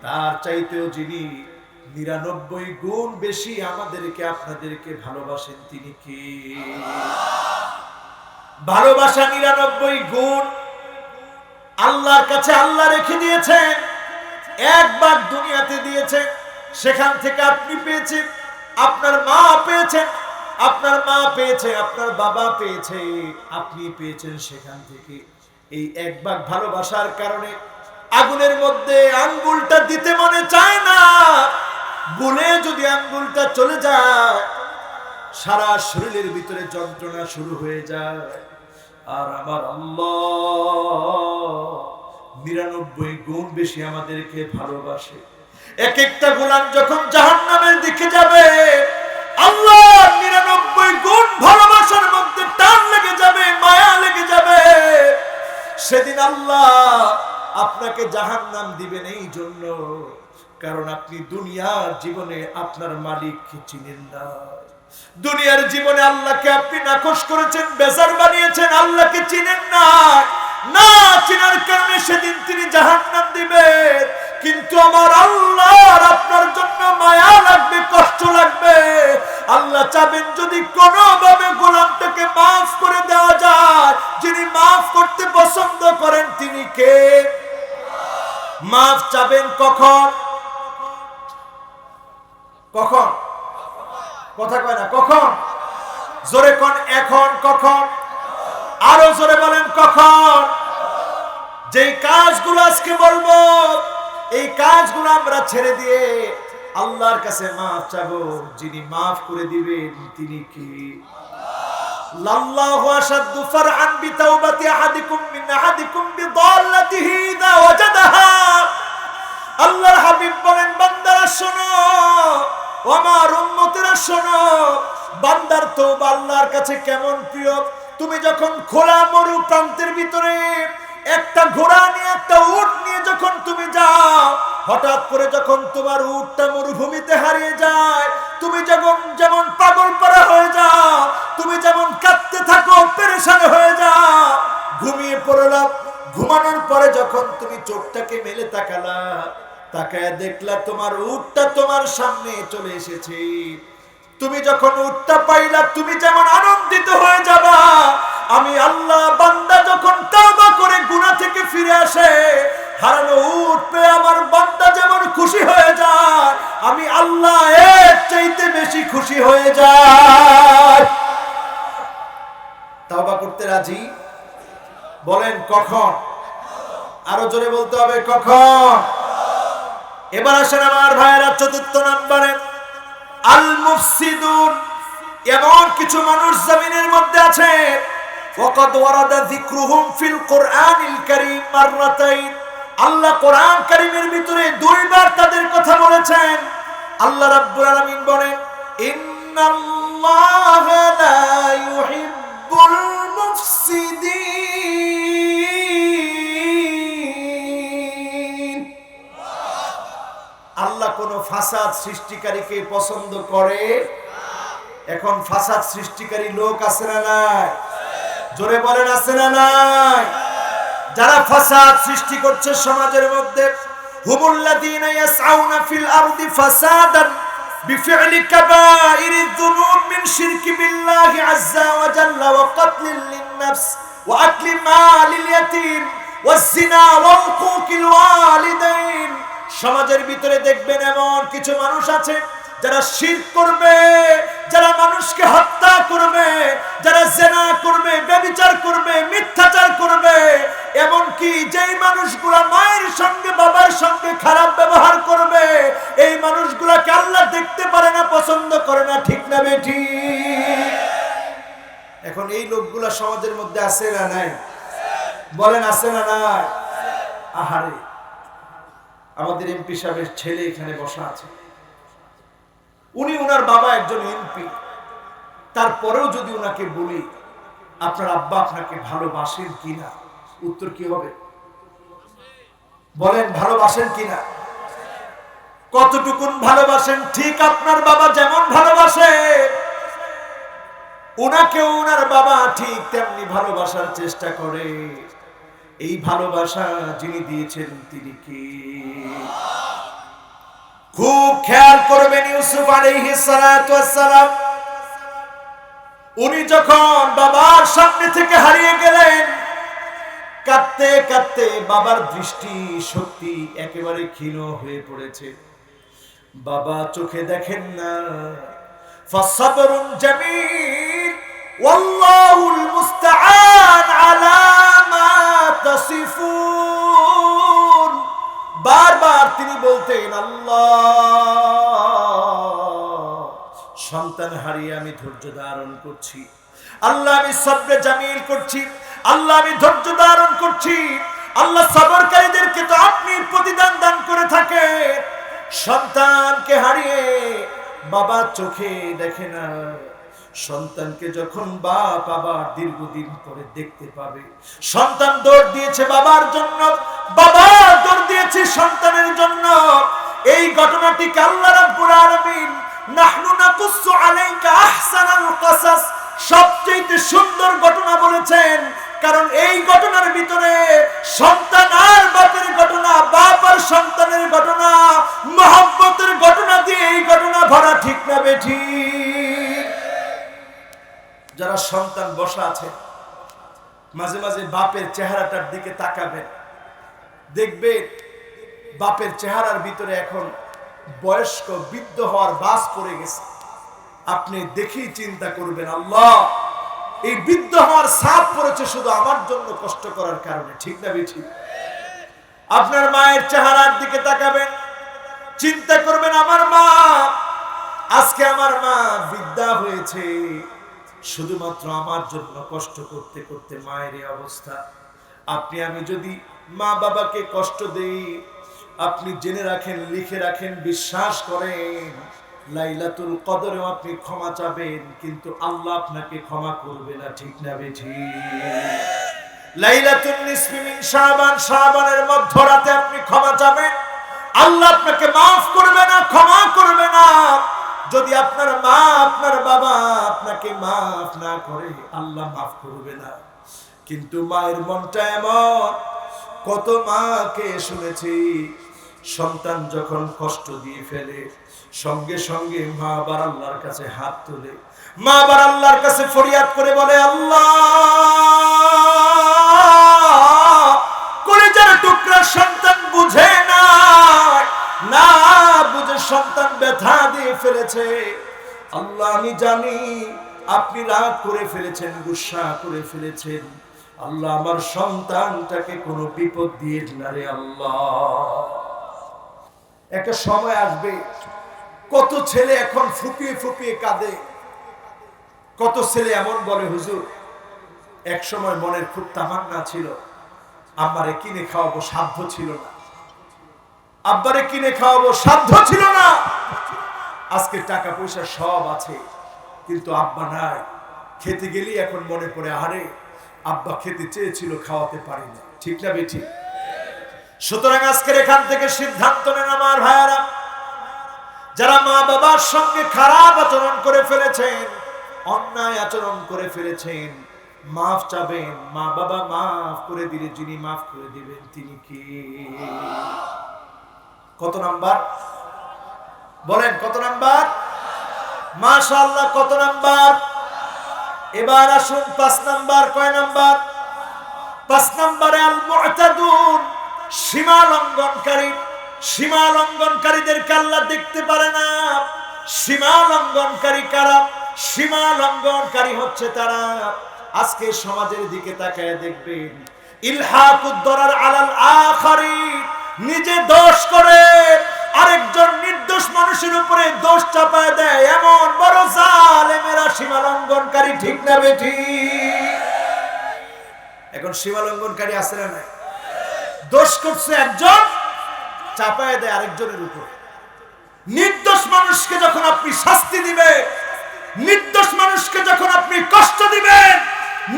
তার চাইতেও যিনি 99 গুণ বেশি আমাদেরকে আপনাদেরকে ভালোবাসেন তিনি কে? ভালোবাসা 99 গুণ আল্লাহর কাছে আল্লাহ রেখে দিয়েছেন। 1 ভাগ দুনিয়াতে দিয়েছেন, সেখান থেকে আপনি পেয়েছেন, আপনার মা পেয়েছেন, আপনার মা পেয়েছে, আপনার বাবা পেয়েছে, আপনি পেয়েছেন সেখান থেকে। এই 1 ভাগ ভালোবাসার কারণে আগুনের মধ্যে আঙ্গুলটা দিতে মনে চায় না। ভুলে যদি আঙ্গুলটা চলে যায়, সারা শরীরের ভিতরে যন্ত্রণা শুরু হয়ে যায়। আর আমার আল্লাহ 99 গুণ বেশি আমাদেরকে ভালোবাসে। এক একটা গোলাম যখন জাহান্নামের দিকে যাবে, আল্লাহ 99 গুণ ভালোবাসার মধ্যে টান লেগে যাবে, মায়া লেগে যাবে। সেদিন আল্লাহ আপনাকে জাহান্নাম দিবেন এই জন্য, কারণ আপনি দুনিয়ার জীবনে আপনার মালিককে চিনেন না। দুনিয়ার জীবনে আল্লাহকে আপনি নাকশ করেছেন, বেজার বানিয়েছেন, আল্লাহকে চিনেন না। না চিনার কারণে সেদিন তিনি জাহান্নাম দিবেন। কিন্তু আমার আল্লাহর আপনার জন্য মায়া লাগবে, কষ্ট লাগবে। আল্লাহ চাবেন যদি কোনোভাবে গোলামটাকে মাফ করে দেওয়া যায়, যিনি মাফ করতে পছন্দ করেন তিনি কে? মাফ চাবেন কখন? কখন? কথা কয় না, কখন? জোরে কোন, এখন। কখন? আরো জোরে বলেন, কখন? যেই কাজগুলো আজকে বলবো, এই কাজগুলো আমরা ছেড়ে দিয়ে আল্লাহর কাছে মাফ চাবো, যিনি মাফ করে দিবেন তিনি কি? লাল্লাহু আশাদ্দু ফারআন বিতাওবাতি আহাদিকুম মিন আহাদিকুম বিদাল্লাতিহি ইযা ওয়াজাদাহা। আল্লাহর হাবিব বলেন, বান্দারা শোনো, ও আমার উম্মতেরা শোনো, বান্দার তওবা আল্লাহর কাছে কেমন প্রিয়। তুমি যখন খোলা মরু প্রান্তের ভিতরে একটা ঘোড়া নিয়ে, একটা উট নিয়ে যখন তুমি যাও, হঠাৎ করে যখন তোমার উটটা মরুভূমিতে হারিয়ে যায়, তুমি যেমন পাগল পারা হয়ে যাও, তুমি যেমন কাঁদতে থাকো, পেরেশান হয়ে যাও, ঘুমিয়ে পড়লাম। ঘুমানোর পরে যখন তুমি চোখটাকে মেলে তাকালা, তাকায় দেখলা তোমার উটটা তোমার সামনে চলে এসেছে। তুমি যখন উটটা পাইলা, তুমি যেমন আনন্দিত হয়ে যাবা, আমি আল্লাহ বান্দা যখন তওবা করে গুনাহ থেকে ফিরে আসে, হারানো উট পেয়ে আমার বান্দা যেমন খুশি হয়ে যায়, আমি আল্লাহ এর চাইতে বেশি খুশি হয়ে যায়। তওবা করতে রাজি? বলেন কখন? আরো জোরে বলতে হবে, কখন? এবার আসেন আমার ভাইয়েরা, 4th নম্বরে আল মুফসিদুন। এমন কিছু মানুষ জমিনের মধ্যে আছে, ওয়াকাদ ওয়ারাদা যিকরুহুম ফিল কুরআনিল কারীম মাররাতাইন। আল্লাহ কোরআন কারীমের ভিতরে 2 বার তাদের কথা বলেছেন। আল্লাহ রাব্বুল আলামিন বলেন, ইন্নাল্লাহা লা ইউহিব্বুল মুফসিদিন। আল্লাহ কোন ফাসাদ সৃষ্টিকারীকে পছন্দ করে? এখন ফাসাদ সৃষ্টিকারী লোক আছে না নাই? জোরে বলেন, আছে না নাই? যারা ফাসাদ সৃষ্টি করছে সমাজের মধ্যে, হুমুল্লাযীনা ইয়াসআউনা ফিল আরদি ফাসাদান بفعل كبائر الذنوب من شرك بالله عز وجل وقتل للنفس وأكل مال اليتيم والزنا وعقوق الوالدين সমাজের ভিতরে দেখবেন এমন কিছু মানুষ আছে যারা শিরক করবে, যারা মানুষকে হত্যা করবে, যারা জিনা করবে, ব্যভিচার করবে, মিথ্যাচার করবে, এমন কি যেই মানুষগুলো মায়ের সঙ্গে বাবার সঙ্গে খারাপ ব্যবহার করবে, এই মানুষগুলোকে আল্লাহ দেখতে পারে না, পছন্দ করে না, ঠিক না বেঠিক? এখন এই লোকগুলা সমাজের মধ্যে আছে না নাই? বলেন আছে না নাই? আহারে, আমাদের এমপি সাহেবের ছেলে এখানে বসা আছে, উনি ওনার বাবা একজন এমপি, তারপরেও যদি ওনাকে বলি আপনার আব্বা আপনাকে ভালোবাসেন কিনা, উত্তর কি হবে? বলেন ভালোবাসেন কিনা? কতটুকুন ভালোবাসেন? ঠিক আপনার বাবা যেমন ভালোবাসে ওনাকেও ওনার বাবা ঠিক তেমনি ভালোবাসার চেষ্টা করে। এই ভালোবাসা যিনি দিয়েছেন তিনি কি? খুব খেয়াল করবেন, ইউসুফ আলাইহিস সালাতু ওয়াস সালাম উনি যখন বাবার সামনে থেকে হারিয়ে গেলেন, কাঁদতে কাঁদতে বাবার দৃষ্টি শক্তি একেবারে ক্ষীণ হয়ে পড়েছে, বাবা চোখে দেখেন না। ফাসসাবরুন জামিল ওয়াল্লাহুল মুস্তাআন আলা মা তাসিফুন। বারবার তিনি বলতেন, আল্লাহ সন্তান হারিয়ে আমি ধৈর্য ধারণ করছি, আল্লাহ আমি সবরে জামিল করছি, আল্লাহ আমি ধৈর্য ধারণ করছি। আল্লাহ সবরকারীদেরকে তো আপনি প্রতিদান দান করে থাকেন। সন্তানকে হারিয়ে বাবা চোখে দেখে না, সন্তানকে যখন বাপ আবার দীর্ঘদিন পরে দেখতে পাবে, সন্তান দৌড় দিয়েছে বাবার জন্য, বাবা দৌড় দিয়েছে সন্তানের জন্য। এই ঘটনাটিকে আল্লাহ রাব্বুল আলামিন নাহনু নাকুসু আলাইকা আহসানাল কসাস সবচেয়ে সুন্দর ঘটনা বলেছেন, কারণ এই ঘটনার ভিতরে সন্তান আর বাপের ঘটনা, বাপ আর সন্তানের ঘটনা, মহব্বতের ঘটনা দিয়ে এই ঘটনা ভরা, ঠিক না বেঠিক? যারা সন্তান বসা আছে মাঝে মাঝে বাপের চেহারাটার দিকে তাকাবেন, দেখবে বাপের চেহারার ভিতরে এখন বয়স্ক বৃদ্ধ হওয়ার বাস পড়ে গেছে। আপনি দেখেই চিন্তা করবেন, আল্লাহ এই বৃদ্ধ হওয়ার ছাপ পড়েছে শুধু আমার জন্য কষ্ট করার কারণে, ঠিক না বেঠিক? আপনার মায়ের চেহারার দিকে তাকাবেন, চিন্তা করবেন আমার মা, আজকে আমার মা বৃদ্ধা হয়েছে শুধুমাত্র আমার জন্য কষ্ট করতে করতে মায়ের এই অবস্থা। আপনি আমি যদি মা বাবাকে কষ্ট দেই, আপনি জেনে রাখেন, লিখে রাখেন, বিশ্বাস করেন, লাইলাতুল কদরেও আপনি ক্ষমা চাবেন, কিন্তু আল্লাহ আপনাকে ক্ষমা করবে না, ঠিক না বেঠিক? লাইলাতুন নিসফি মিন শাবান, শাবানের মধ্যরাতে আপনি ক্ষমা চাবেন, আল্লাহ আপনাকে maaf করবে না, ক্ষমা করবে না। যদি আপনার মা আপনার বাবা আপনাকে maaf না করে, আল্লাহ maaf করবে না। কিন্তু মায়ের মনটা এমন, কত মাকে শুনেছি সন্তান যখন কষ্ট দিয়ে ফেলে সঙ্গে সঙ্গে মা আবার আল্লাহর কাছে হাত তোলে, মা আবার আল্লাহর কাছে ফরিয়াদ করে বলে, আল্লাহ কলিজার টুকরা সন্তান বুঝে না, না বুঝে সন্তান ব্যথা দিয়ে ফেলেছে, আল্লাহ আমি জানি আপনি রাগ করে ফেলেছেন, গুসা করে ফেলেছেন, আল্লাহ আমার সন্তানটাকে কোনো বিপদ দিয়ে না রে আল্লাহ। একটা সময় আসবে, কত ছেলে এখন ফুপিয়ে ফুপিয়ে কাঁদে, কত ছেলে এমন বলে, হুজুর এক সময় মনের খুব তামান্না ছিল, আব্বারে কিনে খাওয়াবো, সাধ্য ছিল না, আব্বারে কিনে খাওয়াবো, সাধ্য ছিল না, আজকে টাকা পয়সা সব আছে কিন্তু আব্বা নাই, খেতে গেলেই এখন মনে পড়ে, আরে আব্বা খেতে চেয়েছিল, খাওয়াতে পারিনি, ঠিক না বেঠিক? সুতরাং আজকের এখান থেকে সিদ্ধান্ত নেন আমার ভাইয়ারা, যারা মা বাবার সঙ্গে খারাপ আচরণ করে ফেলেছেন, অন্যায় আচরণ করে ফেলেছেন, মাফ চাবেন। মা বাবা মাফ করে দিলে যিনি মাফ করে দিবেন তিনি কি? কত নাম্বার? বলেন কত নাম্বার? মাশাআল্লাহ, কত নাম্বার? এবার আসুন 5 নাম্বার। কয় নাম্বার? 5 নাম্বারে আল মু'তাদুন, সীমা লঙ্ঘনকারী। সীমা লঙ্ঘনকারীদেরকে আল্লাহ দেখতে পারে না। সীমা লঙ্ঘনকারী কারা? সীমা লঙ্ঘনকারী হচ্ছে তারা, আজকে সমাজের দিকে তাকায় দেখবেন, ইলহাকুদ দরার আলাল আখারি, নিজে দোষ করে আরেকজন নির্দোষ মানুষের উপরে দোষ চাপায় দেয়, এমন বড় জালেমেরা সীমা লঙ্ঘনকারী। ঠিক না বেঠিক? এখন সীমা লঙ্ঘনকারী আছে না নাই? দোষ করছে একজন, চাপায় দেয় আরেকজনের উপর। নির্দোষ মানুষকে যখন আপনি শাস্তি দিবেন, নির্দোষ মানুষকে যখন আপনি কষ্ট দিবেন,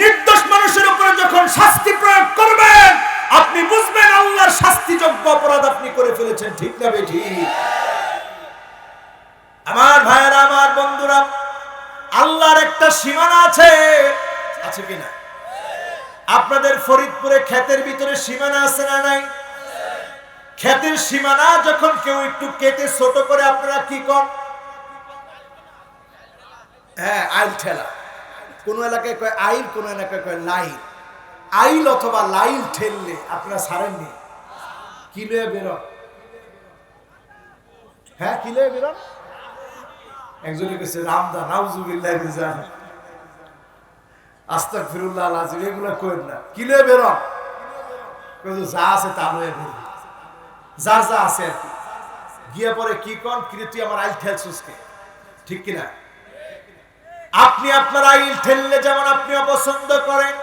নির্দোষ মানুষের উপরে যখন শাস্তি প্রয়োগ করবেন, আপনি বুঝবেন আল্লাহর শাস্তিযোগ্য অপরাধ আপনি করে ফেলেছেন। ঠিক না বেঠিক? আমার ভাইয়েরা, আমার বন্ধুরা, আল্লাহর একটা সীমানা আছে, আছে কিনা? আপনাদের ফরিদপুরে ক্ষেতের ভিতরে সীমানা আছে না নাই? ক্ষেতের সীমানা যখন কেউ একটু কেটে ছোট করে, আপনারা কি করেন? হ্যাঁ, আইল ঠেলা। কোন এলাকায় কয় আইল, কোন এলাকায় কয় লাইল। আইল অথবা লাইল ঠেললে আপনারা ছাড়েননি, কি লয়ে বেরোন? হ্যাঁ, কি লয়ে বেরোন? একজনে কেছে রামদা, নাউজুবিল্লাহ বিজান, আস্তাগফিরুল্লাহ আল-আযীম, এগুলো কইন না। কি লয়ে বেরোন? যা আছে তা লয়ে বেরোন, যার যা আছে আর কি। গিয়ে পরে কি কন? কিন্তু তুই আমার আইল ঠেলছিসকে, ঠিক কিনা? আপনি আপনার আইল ঠেললে যেমন আপনি অপছন্দ করেন,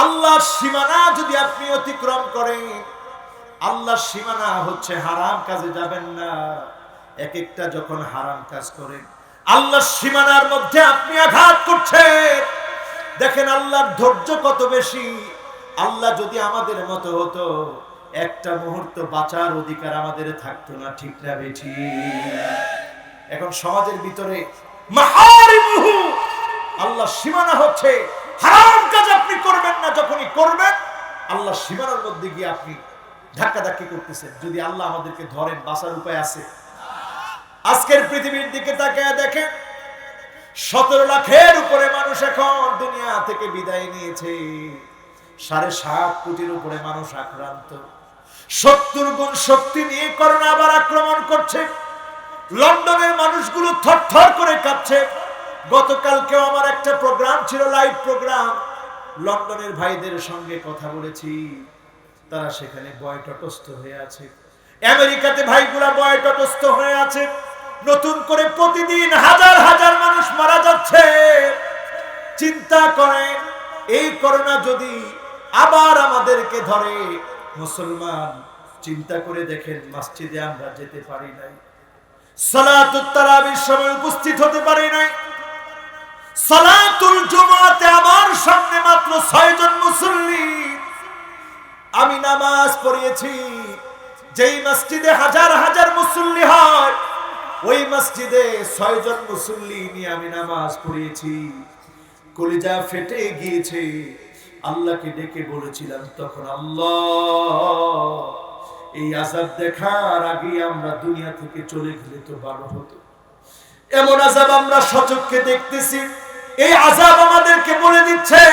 আল্লাহর সীমানা যদি আপনি অতিক্রম করেন, আল্লাহর সীমানা হচ্ছে হারাম কাজে যাবেন না। এক একটা যখন হারাম কাজ করেন, আল্লাহর সীমানার মধ্যে আপনি আঘাত করছেন। দেখেন আল্লাহর ধৈর্য কত বেশি। আল্লাহ যদি আমাদের মতো হতো, একটা মুহূর্ত বাঁচার অধিকার আমাদের থাকতো না। ঠিক না বেঠিক? এখন সমাজের ভিতরে মাহারিমুহু, আল্লাহর সীমানা হচ্ছে হারাম কাজ আপনি করবেন না। যখনই করবেন, আল্লাহর সীমানার মধ্যে গিয়ে আপনি ধাক্কাধাক্কি করতেছেন। যদি আল্লাহ আমাদেরকে ধরেন, বাঁচার উপায় আছে? আজকের পৃথিবীর দিকে তাকিয়ে দেখেন, 17 লাখের উপরে মানুষ এখন দুনিয়া থেকে বিদায় নিয়েছে। 7.5 কোটির উপরে মানুষ আক্রান্ত। 70 গুণ শক্তি নিয়ে করোনা আবার আক্রমণ করছে। লন্ডনের মানুষগুলো থরথর করে কাঁপছে। গতকালকেও আমার একটা প্রোগ্রাম ছিল, লাইভ প্রোগ্রাম। লন্ডনের ভাইদের সঙ্গে কথা বলেছি, তারা সেখানে বয়টটস্থ হয়ে আছে। আমেরিকাতে ভাইগুলা বয়টটস্থ হয়ে আছে। নতুন করে প্রতিদিন হাজার হাজার মানুষ মারা যাচ্ছে। চিন্তা করেন, এই করোনা যদি আবার আমাদেরকে ধরে, মুসলমান, চিন্তা করে দেখেন, মসজিদে আমরা যেতে পারি নাই, সালাতুত তারাবির সময় উপস্থিত হতে পারি নাই, সালাতুল জুমাতে আমার সামনে মাত্র 6 জন মুসল্লি। আমি নামাজ পড়িয়েছি যেই মসজিদে হাজার হাজার মুসল্লি হয়, ওই মসজিদে 6 জন মুসল্লি নিয়ে আমি নামাজ পড়িয়েছি। কলিজা ফেটে গিয়েছে। আল্লাহকে ডেকে বলেছিলাম তখন, আল্লাহ, এই আযাব দেখার আগে আমরা দুনিয়া থেকে চলে গেলে তো ভালো হতো। এমন আযাব আমরা সচক্ষে দেখতেছি। এই আযাব আমাদেরকে বলে দিচ্ছে,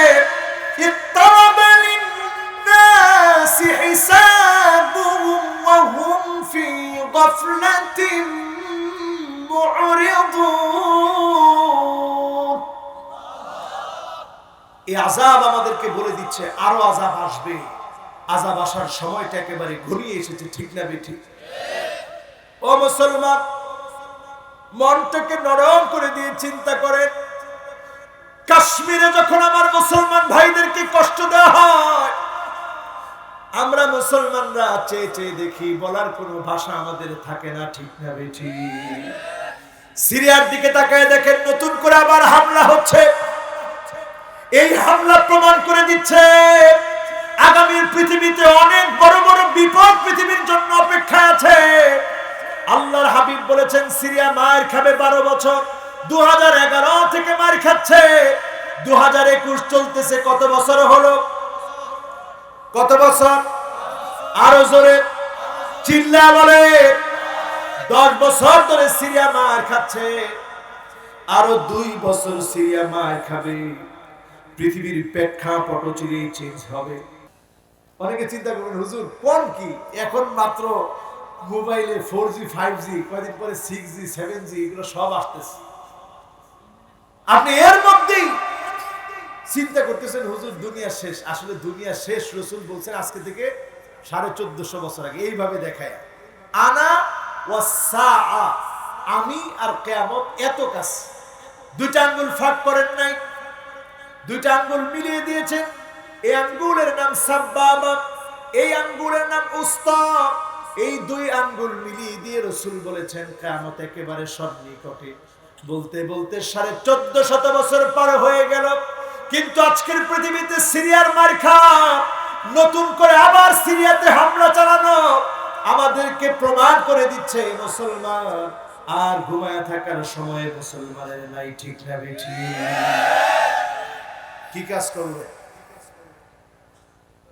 ইত্তারাবা লিন-নাসি হিসাবুহুম ওয়া হুম ফি গাফলাতিন মু'রিদুন। এই আযাব আমাদেরকে বলে দিচ্ছে আরো আযাব আসবে। আযাব আসার সময়টা একেবারে ঘনিয়ে এসেছে। ঠিক না বেঠিক? ও মুসলমান, মনটাকে নরম করে দিয়ে চিন্তা করেন, কাশ্মীরে যখন আমার মুসলমান ভাইদেরকে কষ্ট দেওয়া হয়, আমরা মুসলমানরা চেয়ে চেয়ে দেখি, বলার কোনো ভাষা আমাদের থাকে না। ঠিক না বেঠিক? সিরিয়ার দিকে তাকায় দেখেন, নতুন করে আবার হামলা হচ্ছে। এই হামলা প্রমাণ করে দিচ্ছে আগামীর পৃথিবীতে অনেক বড় বড় বিপদ পৃথিবীর জন্য অপেক্ষায় আছে। আল্লাহর হাবিব বলেছেন, সিরিয়া মার খাবে 12 বছর। 2011 থেকে মার খাচ্ছে, 2021 চলতেছে। কত বছর হলো? কত বছর? আরো জোরে চিল্লা বলে। 10 বছর ধরে সিরিয়া মার খাচ্ছে, আরো 2 বছর সিরিয়া মার খাবে, পৃথিবীর প্রেক্ষাপট চিরেই চেঞ্জ হবে। অনেকে চিন্তা করবেন হুজুর কোন কি, এখন মাত্র মোবাইলে 4G 5G, কয়েকদিন পরে 6G 7G এগুলো সব আসতেছে, আপনি এর মধ্যেই চিন্তা করতেছেন হুজুর দুনিয়া শেষ। আসলে দুনিয়া শেষ রাসূল বলছেন আজকে থেকে 1450 বছর আগে, এইভাবে দেখায় আনা ওয়াসসাআ, আমি আর কিয়ামত এত কাছে। দুইটা আঙ্গুল ফাঁক করেন নাই, দুইটা আঙ্গুল মিলিয়ে দিয়েছেন। এই আঙ্গুলের নাম সাব্বাবা, এই আঙ্গুলের নাম উস্তা। এই দুই আঙ্গুল মিলিয়ে দিয়ে রাসূল বলেছেন কিয়ামত একেবারে সন্নিকটে। বলতে বলতে 1450 বছর পার হয়ে গেল, কিন্তু আজকের পৃথিবীতে সিরিয়ার মার্কা, নতুন করে আবার সিরিয়াতে হামলা চালানো আমাদেরকে প্রমাণ করে দিচ্ছে মুসলমান আর ঘুমায় থাকার সময় মুসলমানের নাই। ঠিক না বেঠি? কি কাজ করবে,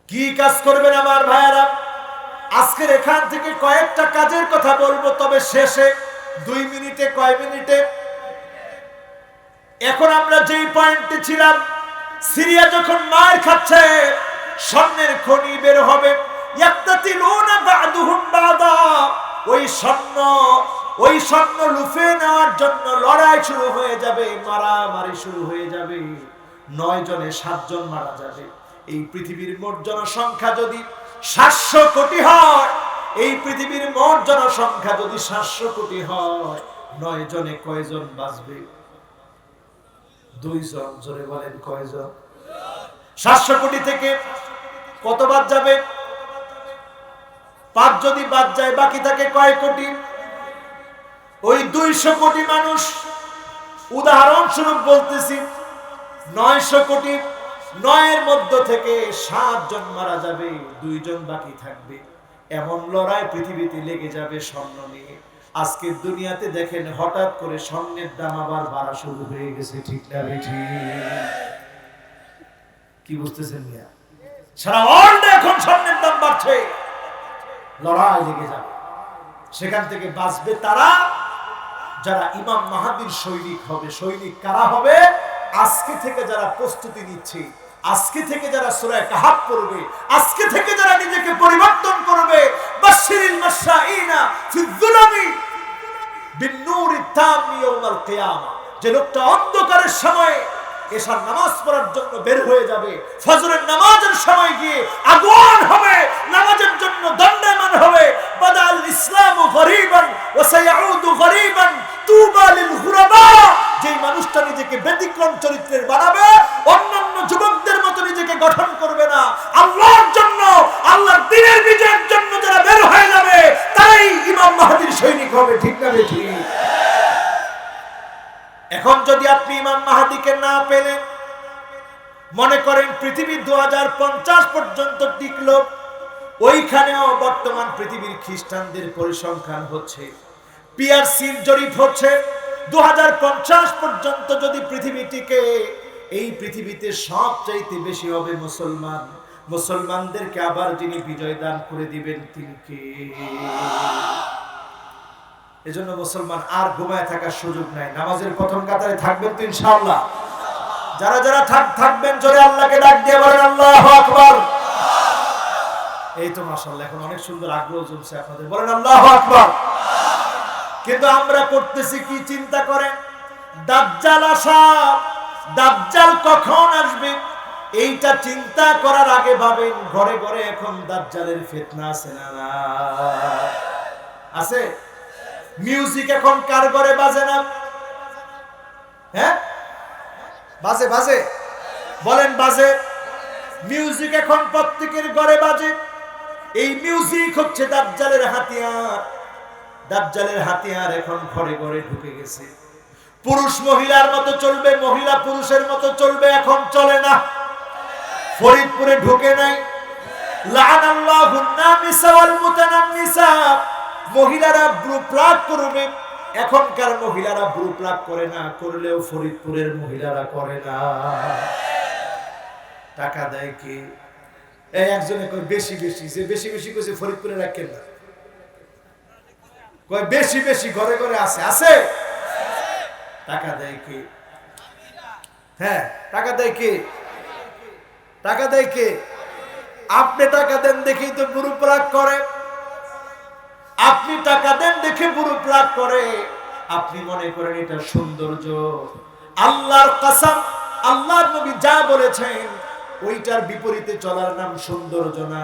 কি কাজ করবেন আমার ভাইয়েরা? আজকের এখান থেকে কয়েকটা কাজের কথা বলবো, তবে শেষে 2 মিনিটে, কয় মিনিটে। এখন আমরা যেই পয়েন্টে ছিলাম, সিরিয়া যখন মার খাচ্ছে, স্বর্ণের খনি বের হবে, ইয়াক্তাতিলুনা বা'দুহুম বা'দা, ওই স্বর্ণ লুফে নেওয়ার জন্য লড়াই শুরু হয়ে যাবে, মারামারি শুরু হয়ে যাবে। 9 জনে 7 জন মারা যাবে। এই পৃথিবীর মোট জনসংখ্যা যদি 700 কোটি হয়, এই পৃথিবীর মোট জনসংখ্যা যদি 700 কোটি হয়, 9 জনে কয়জন বাঁচবে? 2 জন। জোরে বলেন কয়জন? 700 কোটি থেকে কত বাদ যাবে? 5 যদি বাদ যায়, বাকি থাকে কয় কোটি? ওই 200 কোটি মানুষ, উদাহরণস্বরূপ বলতেছি 900 কোটি, 9 এর মধ্য থেকে 7 জন মারা যাবে, 2 জন বাকি থাকবে। এমন লড়াই পৃথিবীতে লেগে যাবে স্বর্ণ নিয়ে। আজকের দুনিয়াতে দেখেন হঠাৎ করে স্বর্ণের দাম আবার বাড়া শুরু হয়ে গেছে। ঠিক না বেঠি? কি বুঝতেছেন মিয়া? সারা ওয়ার্ল্ডে এখন স্বর্ণের দাম বাড়ছে, লড়াই লেগে যাবে। সেখান থেকে বাঁচবে তারা যারা ইমাম মাহাদির সৈনিক হবে। সৈনিক কারা হবে? আজকে থেকে যারা প্রস্তুতি নিচ্ছে, আজকে থেকে যারা সূরা কাহাফ পড়বে, আজকে থেকে যারা নিজেকে পরিবর্তন করবে। বাশশিরিল মাশাঈনা ফিয-যুলামি বিন-নূরি তামি ইয়াউমাল কিয়ামা, যে লোকটা অন্ধকারের সময় এশার নামাজ পড়ার জন্য বের হয়ে যাবে, ফজরের নামাজের সময় গিয়ে আগুন হবে, নামাজের জন্য দণ্ডায়মান হবে। বাদাল ইসলামু গরীবান ওয়া সায়াউদু গরীবান তুবা লিল গুরাবা, যেই মানুষটা নিজেকে ব্যতিক্রম চরিত্রের বানাবে, অন্যান্য যুবকদের মতো নিজেকে গঠন করবে না, আল্লাহর জন্য, আল্লাহর দ্বীনের বিজয়ের জন্য যারা বের হয়ে যাবে, তারাই ইমাম মাহদীর সৈনিক হবে। ঠিক না বেঠিক? এখন যদি আপনি ইমাম মাহদীকে না পেলেন, মনে করেন পৃথিবী 2050 পর্যন্ত টিকলো, ওইখানেও বর্তমান পৃথিবীর খ্রিস্টানদের পরিসংখ্যান হচ্ছে, পিআরসির জরিপ হচ্ছে 2050 পর্যন্ত যদি পৃথিবী টিকে, এই পৃথিবীতে সবচাইতে বেশি হবে মুসলমান। মুসলমানদেরকে আবার যিনি বিজয় দান করে দিবেন তিনি কে? এজন্য মুসলমান আর ঘুমায় থাকার সুযোগ নাই, নামাজের প্রথম কাতারে থাকবেন তো ইনশাআল্লাহ। যারা যারা থাকবেন জোরে আল্লাহকে ডাক দিয়ে বলেন আল্লাহু আকবার। এই তো মাশাআল্লাহ, এখন অনেক সুন্দর আগ্রহ জমছে আপনাদের, বলেন আল্লাহু আকবার। কিন্তু আমরা করতেছি কি? চিন্তা করেন, দাজ্জাল আসা, দাজ্জাল কখন আসবে এইটা চিন্তা করার আগে ভাবেন ঘরে ঘরে এখন দাজ্জালের ফিতনা আছে না? আছে? মিউজিক এখন কার ঘরে বাজে না? হ্যাঁ, বাজে বাজে, বলেন বাজে। মিউজিক এখন প্রত্যেকের ঘরে বাজে। এই মিউজিক হচ্ছে দাজ্জালের হাতিয়ার। দাজ্জালের হাতিয়ার এখন ঘরে ঘরে ঢুকে গেছে। পুরুষ মহিলার মতো চলবে, মহিলা পুরুষের মতো চলবে, এখন চলে না। ফরিদপুরে ঢুকে নাই। লাআনাল্লাহুন নামিসা ওয়াল মুতানাম্মিসা, মহিলারা ব্রু প্লাগ করবে। এখনকার মহিলারা ব্রু প্লাগ করে না, করলেও ফরিদপুরের মহিলারা করে না। টাকা দেয় কি? এই একজনে কই বেশি বেশি, যে বেশি বেশি কইছে ফরিদপুরে রাখেন না। কয় বেশি বেশি ঘরে ঘরে আছে, আছে। টাকা দেয় কে? হ্যাঁ, টাকা দেয় কে? টাকা দেয় কে? আপনি টাকা দেন দেখেই তো বুড়ো প্লাগ করে। আপনি টাকা দেন দেখে বুড়ো প্লাগ করে। আপনি মনে করেন এটা সৌন্দর্য। আল্লাহর কসম, আল্লাহর নবী যা বলেছেন ওইটার বিপরীতে চলার নাম সৌন্দর্য না,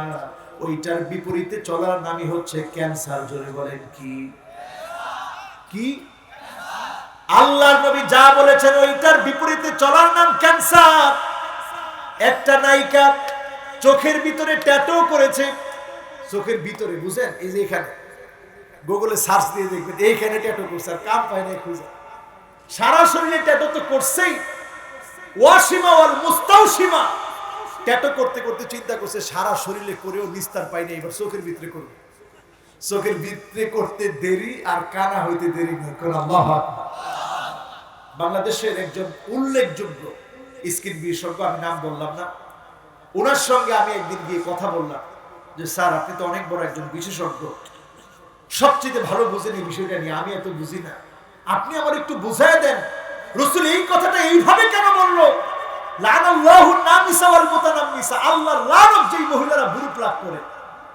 ওইটার বিপরীতে চলার নামই হচ্ছে ক্যান্সার। জোরে বলেন কি? কি? আল্লাহর নবী যা বলেছেন ওইটার বিপরীতে চলার নাম ক্যান্সার। একটা নায়িকা চোখের ভিতরে ট্যাটু করেছে, চোখের ভিতরে, বুঝেন, এই যে এখানে গুগলে সার্চ দিয়ে দেখবেন এইখানে ট্যাটু করছে, আর কাম পায় না খুঁজে। সারা শরীরে ট্যাটু তো করছেই, ওয়াসিমা ওয়াল মুস্তাওসিমা। ট্যাটু করতে করতে চিন্তা করছে সারা শরীরে করেও নিস্তার পাই না, এবার চোখের ভিতরে করবে। চোখের ভিতরে করতে দেরি আর কানা হইতে দেরি নেই। আল্লাহু আকবার। বাংলাদেশের একজন উল্লেখযোগ্য স্কিন বিশেষজ্ঞ, আমি নাম বললাম না, ওনার সঙ্গে আমি একদিন গিয়ে কথা বললাম যে স্যার আপনি তো অনেক বড় একজন বিশেষজ্ঞ, সবচেয়ে ভালো বুঝেন এই বিষয়টা নিয়ে, আমি এত বুঝি না, আপনি আমার একটু বুঝায় দেন রাসূল এই কথাটা এইভাবে কেন বললো? লানাল্লাহু নামিসা ওয়াল মুতানাম্মিসা, আল্লাহর লানত যেই মহিলারা বুড়ো প্লাগ করে।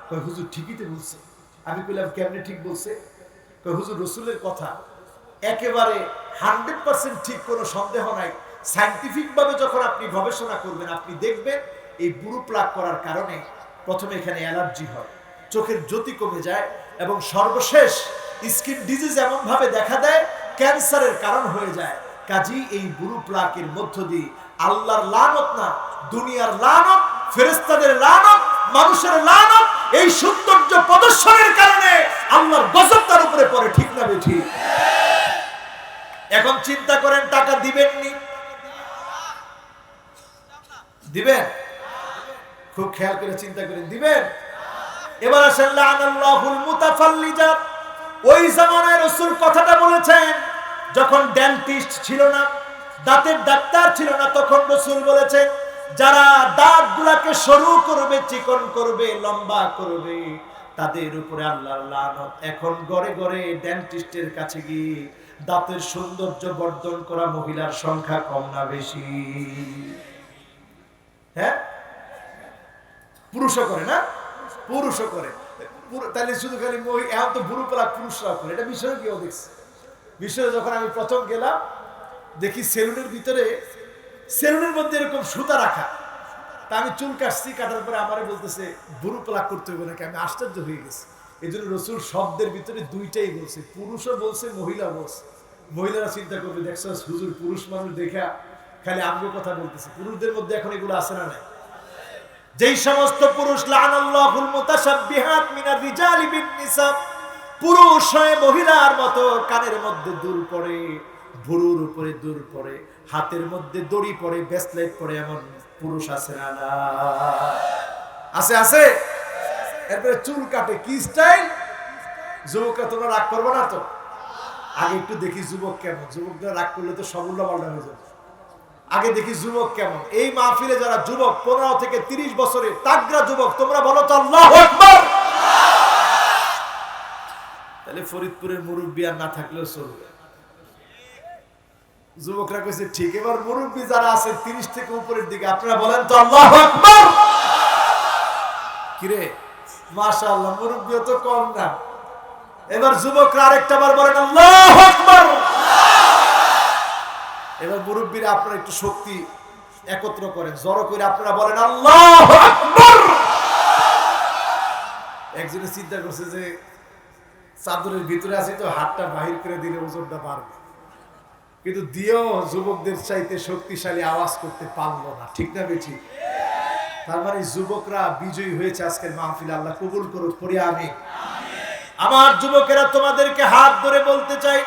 কয় হুজুর ঠিকই তো বলছে। আমি কইলাম কেমনে ঠিক বলছে? কয় হুজুর রাসূলের কথা একেবারে 100% ঠিক, কোনো সন্দেহ নাই। সায়েন্টিফিক ভাবে যখন আপনি গবেষণা করবেন আপনি দেখবেন এই বুড়ো প্লাগ করার কারণে প্রথমে এখানে অ্যালার্জি হয়, চোখের জ্যোতি কমে যায়, এবং সর্বশেষ স্কিন ডিজিজ এমন ভাবে দেখা দেয় ক্যান্সারের কারণ হয়ে যায়। কাজেই এই বুড়ো প্লাগের মধ্য দিয়ে আল্লাহর লানত না, দুনিয়ার লানত, ফেরেশতাদের লানত, মানুষের লানত, এই সৌন্দর্য প্রদর্শনের কারণে আল্লাহর গজব তার উপরে পড়ে। ঠিক না বেঠি? এখন চিন্তা করেন টাকা দিবেননি? দিবেন? খুব খেয়াল করে চিন্তা করেন, দিবেন? এবার আসেন লানাল্লাহুল মুতাফাল্লিজাত। ওই জামানায় রাসূল কথাটা বলেছেন যখন ডেন্টিস্ট ছিল না, দাঁতের ডাক্তার ছিল না, তখন রাসূল বলেছেন যারা দাঁতগুলোকে সরু করবে, চিকন করবে, লম্বা করবে, তাদের উপরে আল্লাহর লানত। এখন ঘরে ঘরে ডেন্টিস্টের কাছে গিয়ে দাঁতের সৌন্দর্য বর্ধন করা মহিলার সংখ্যা কম না বেশি? হ্যাঁ, পুরুষও করে না? পুরুষও করে। তাহলে শুধু খালি এখন তো বুড়ো প্লাগ পুরুষরাও করে, এটা বিষয় কেউ দেখছে। বিষয়ে যখন আমি প্রথম গেলাম দেখি সেলুনের ভিতরে, সেলুনের মধ্যে এরকম সুতা রাখা। তা আমি চুল কাটছি, কাটার পরে আমারে বলতেছে বুড়ো প্লাগ করতে হবে নাকি। আমি আশ্চর্য হয়ে গেছি। এই জন্য রাসূল শব্দের ভিতরে দুইটাই বলছে, পুরুষও বলছে, মহিলা বলছে। মহিলারা চিন্তা করবে দেখছো হুজুর পুরুষ মানুষ দেখা খালি আমগো কথা বলতেছে। পুরুষদের মধ্যে এখন এগুলো আছে না নাই? যেই সমস্ত পুরুষ লানাল্লাহুল মুতাশাব্বিহাত মিনার রিজালি বিন নিসা, পুরুষ হয়ে মহিলার মতো কানের মধ্যে দুল পড়ে, ভুরুর উপরে দুল পড়ে, হাতের মধ্যে দড়ি পড়ে, ব্রেসলেট পড়ে, এমন পুরুষ আছে না? না আছে? আছে। এরপরে চুল কাটে, কি স্টাইল! যুবকরা তোমরা রাগ করবো না তো? আগে একটু দেখি যুবক কেমন। যুবকরা রাগ করলে তো সব উল্টা পাল্টা হয়ে যাবে। আগে দেখি যুবক কেমন। এই মাহফিলে যারা যুবক 15 থেকে 30 বছরের তাগড়া যুবক, তোমরা বলো তো আল্লাহু আকবার। তাহলে ফরিদপুরের মুরব্বি আর না থাকলেও চলবে। যুবকরা কইছে ঠিক। এবার মুরব্বি যারা আছে 30 থেকে উপরের দিকে, আপনারা বলেন তো আল্লাহু আকবার। কিরে মাশাআল্লাহ, মুরব্বিও তো কম না। এবার যুবকরা আরেকটা বার বলেন আল্লাহু আকবার। এবার মুরব্বিরা আপনারা একটু শক্তি একত্র করেন, জড়ো করে আপনারা বলেন আল্লাহু আকবার। একজনে চিন্তা করছে যে চাদরের ভিতরে আছে তো হাতটা বাহির করে দিলে ওজনটা বাড়বে, কিন্তু দিয়েও যুবকদের চাইতে শক্তিশালী আওয়াজ করতে পারলো না। ঠিক না বেঠি? তার মানে যুবকরা বিজয়ী হয়েছে আজকের মাহফিলে। আল্লাহ কবুল করুক, পড়ি আমিন। আমার যুবকেরা তোমাদেরকে হাত ধরে বলতে চাই,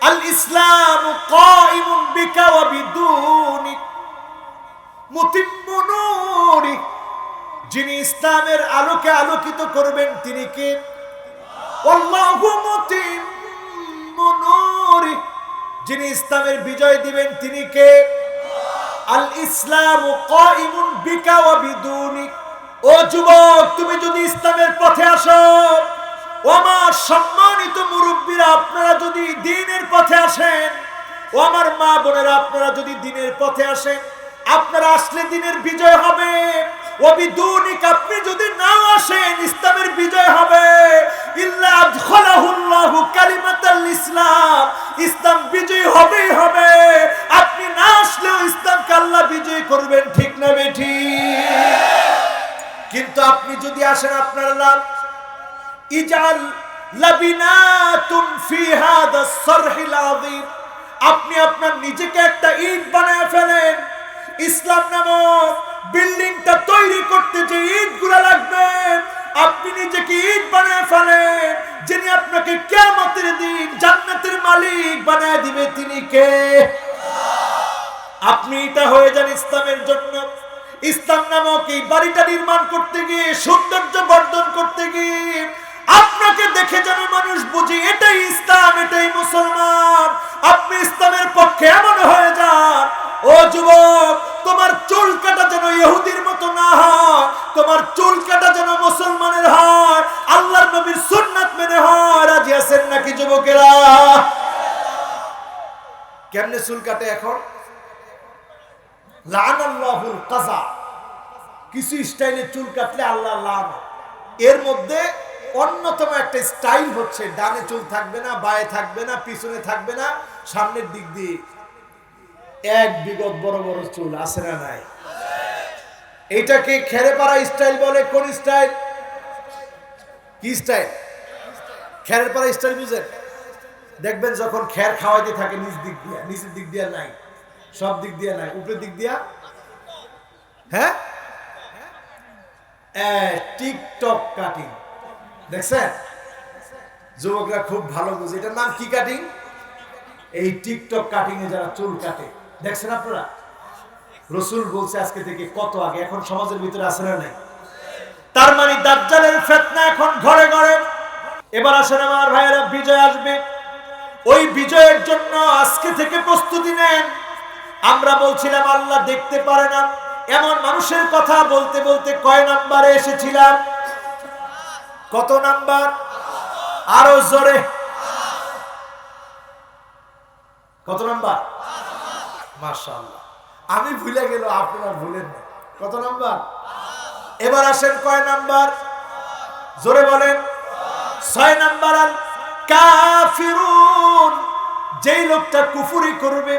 আল ইসলামু কাইমুন বিকা ওয়া বিদুনিক মুতিম্মু নূরি। যিনি ইসলামের আলোকে আলোকিত করবেন তিনি কে? আল্লাহু মুতিম্মু নূরি। যিনি ইসলামের বিজয় দিবেন তিনি কে? আল ইসলামু কাইমুন বিকা ওয়া বিদুনিক। ও যুবক, তুমি যদি ইসলামের পথে আসো, ও ও আমার সম্মানিত মুরব্বীরা, আপনারা যদি দ্বীনের পথে আসেন, ও আমার মা বোনেরা, আপনারা যদি দ্বীনের পথে আসেন, আপনারা আসলে দ্বীনের বিজয় হবে। ওবিদুনিক, আপনি যদি নাও আসেন, ইসলামের বিজয় হবে। ইল্লা আদখালাহুল্লাহু কালিমাতাল ইসলাম, ইসলাম বিজয় হবেই হবে। আপনি না আসলেও ইসলামকে আল্লাহ বিজয় করবেন, ঠিক না বেঠিক? কিন্তু আপনি যদি আসেন, আপনার লাভ। ইজাল লাবিনাতুন ফি হাদাস সারহিল আযীম, আপনি আপনার নিজেকে একটা ইট বানায় ফেলেন। ইসলাম নামক বিল্ডিংটা তৈরি করতে যে ইটগুলো লাগবে, আপনি নিজেকে ইট বানায় ফেলেন। যিনি আপনাকে কিয়ামতের দিন জান্নাতের মালিক বানায় দিবে, তিনি কে? আপনি এটা হয়ে যান ইসলামের জন্য। ইসলাম নামক এই বাড়িটা নির্মাণ করতে গিয়ে, সৌন্দর্য বর্ধন করতে গিয়ে, আপনাকে দেখে যেন মানুষ বুঝে এটাই ইসলাম, এটাই মুসলমান। আপনি ইসলামের পক্ষে এমন হয়ে যান। ও যুবক, তোমার চুল কাটা যেন ইহুদির মতো না হয়, তোমার চুল কাটা যেন মুসলমানের হয়, আল্লাহর নবীর সুন্নাত মেনে হয়। রাজি আছেন নাকি যুবকেরা? কেমনে চুল কাটে এখন? লানাল্লাহুল কাযা, কিছু স্টাইলে চুল কাটলে আল্লাহ লান। এর মধ্যে অন্যতম একটা স্টাইল হচ্ছে ডানে চুল থাকবে না, বায়ে থাকবে না, পিছনে থাকবে না, সামনের দিক দিয়ে এক বিগত বড় বড় চুল আছে না নাই? এটাকে খেরেপাড়া স্টাইল বলে। কোন স্টাইল? কি স্টাইল? খেরেপাড়া স্টাইল বুঝেন? দেখবেন যখন খের খাওয়াইতে থাকে নিচ দিক দিয়া, নিচের দিক দিয়া নাই, সব দিক দিয়া নাই, উপরের দিক দিয়া, হ্যাঁ, টিকটক কাটিং। দেখছেন? যুবকরা খুব ভালো বুঝে এটার নাম কি কাটিং। এই টিকটক কাটিং এ যারা চুল কাটে, দেখছেন আপনারা? রাসূল বলছে আজকে থেকে কত আগে, এখন সমাজের ভিতরে আছে না নাই? তার মানে দাজ্জালের ফিতনা এখন ঘরে ঘরে। এবার আসেন আমার ভাইয়েরা, বিজয় আসবে। ওই বিজয়ের জন্য আজকে থেকে প্রস্তুতি নেন। আমরা বলছিলাম আল্লাহ দেখতে পারে না, এমন মানুষের কথা বলতে বলতে কয় নাম্বারে এসেছিলাম? কত নাম্বার? আরো জোরে। কত নাম্বার? মাশাআল্লাহ, আমি ভুলে গেল, আপনারা ভুলেন না। কত নাম্বার? এবার আসেন কয় নাম্বার? জোরে বলেন। 6 নাম্বার। আল কাফিরুন, যেই লোকটা কুফরি করবে,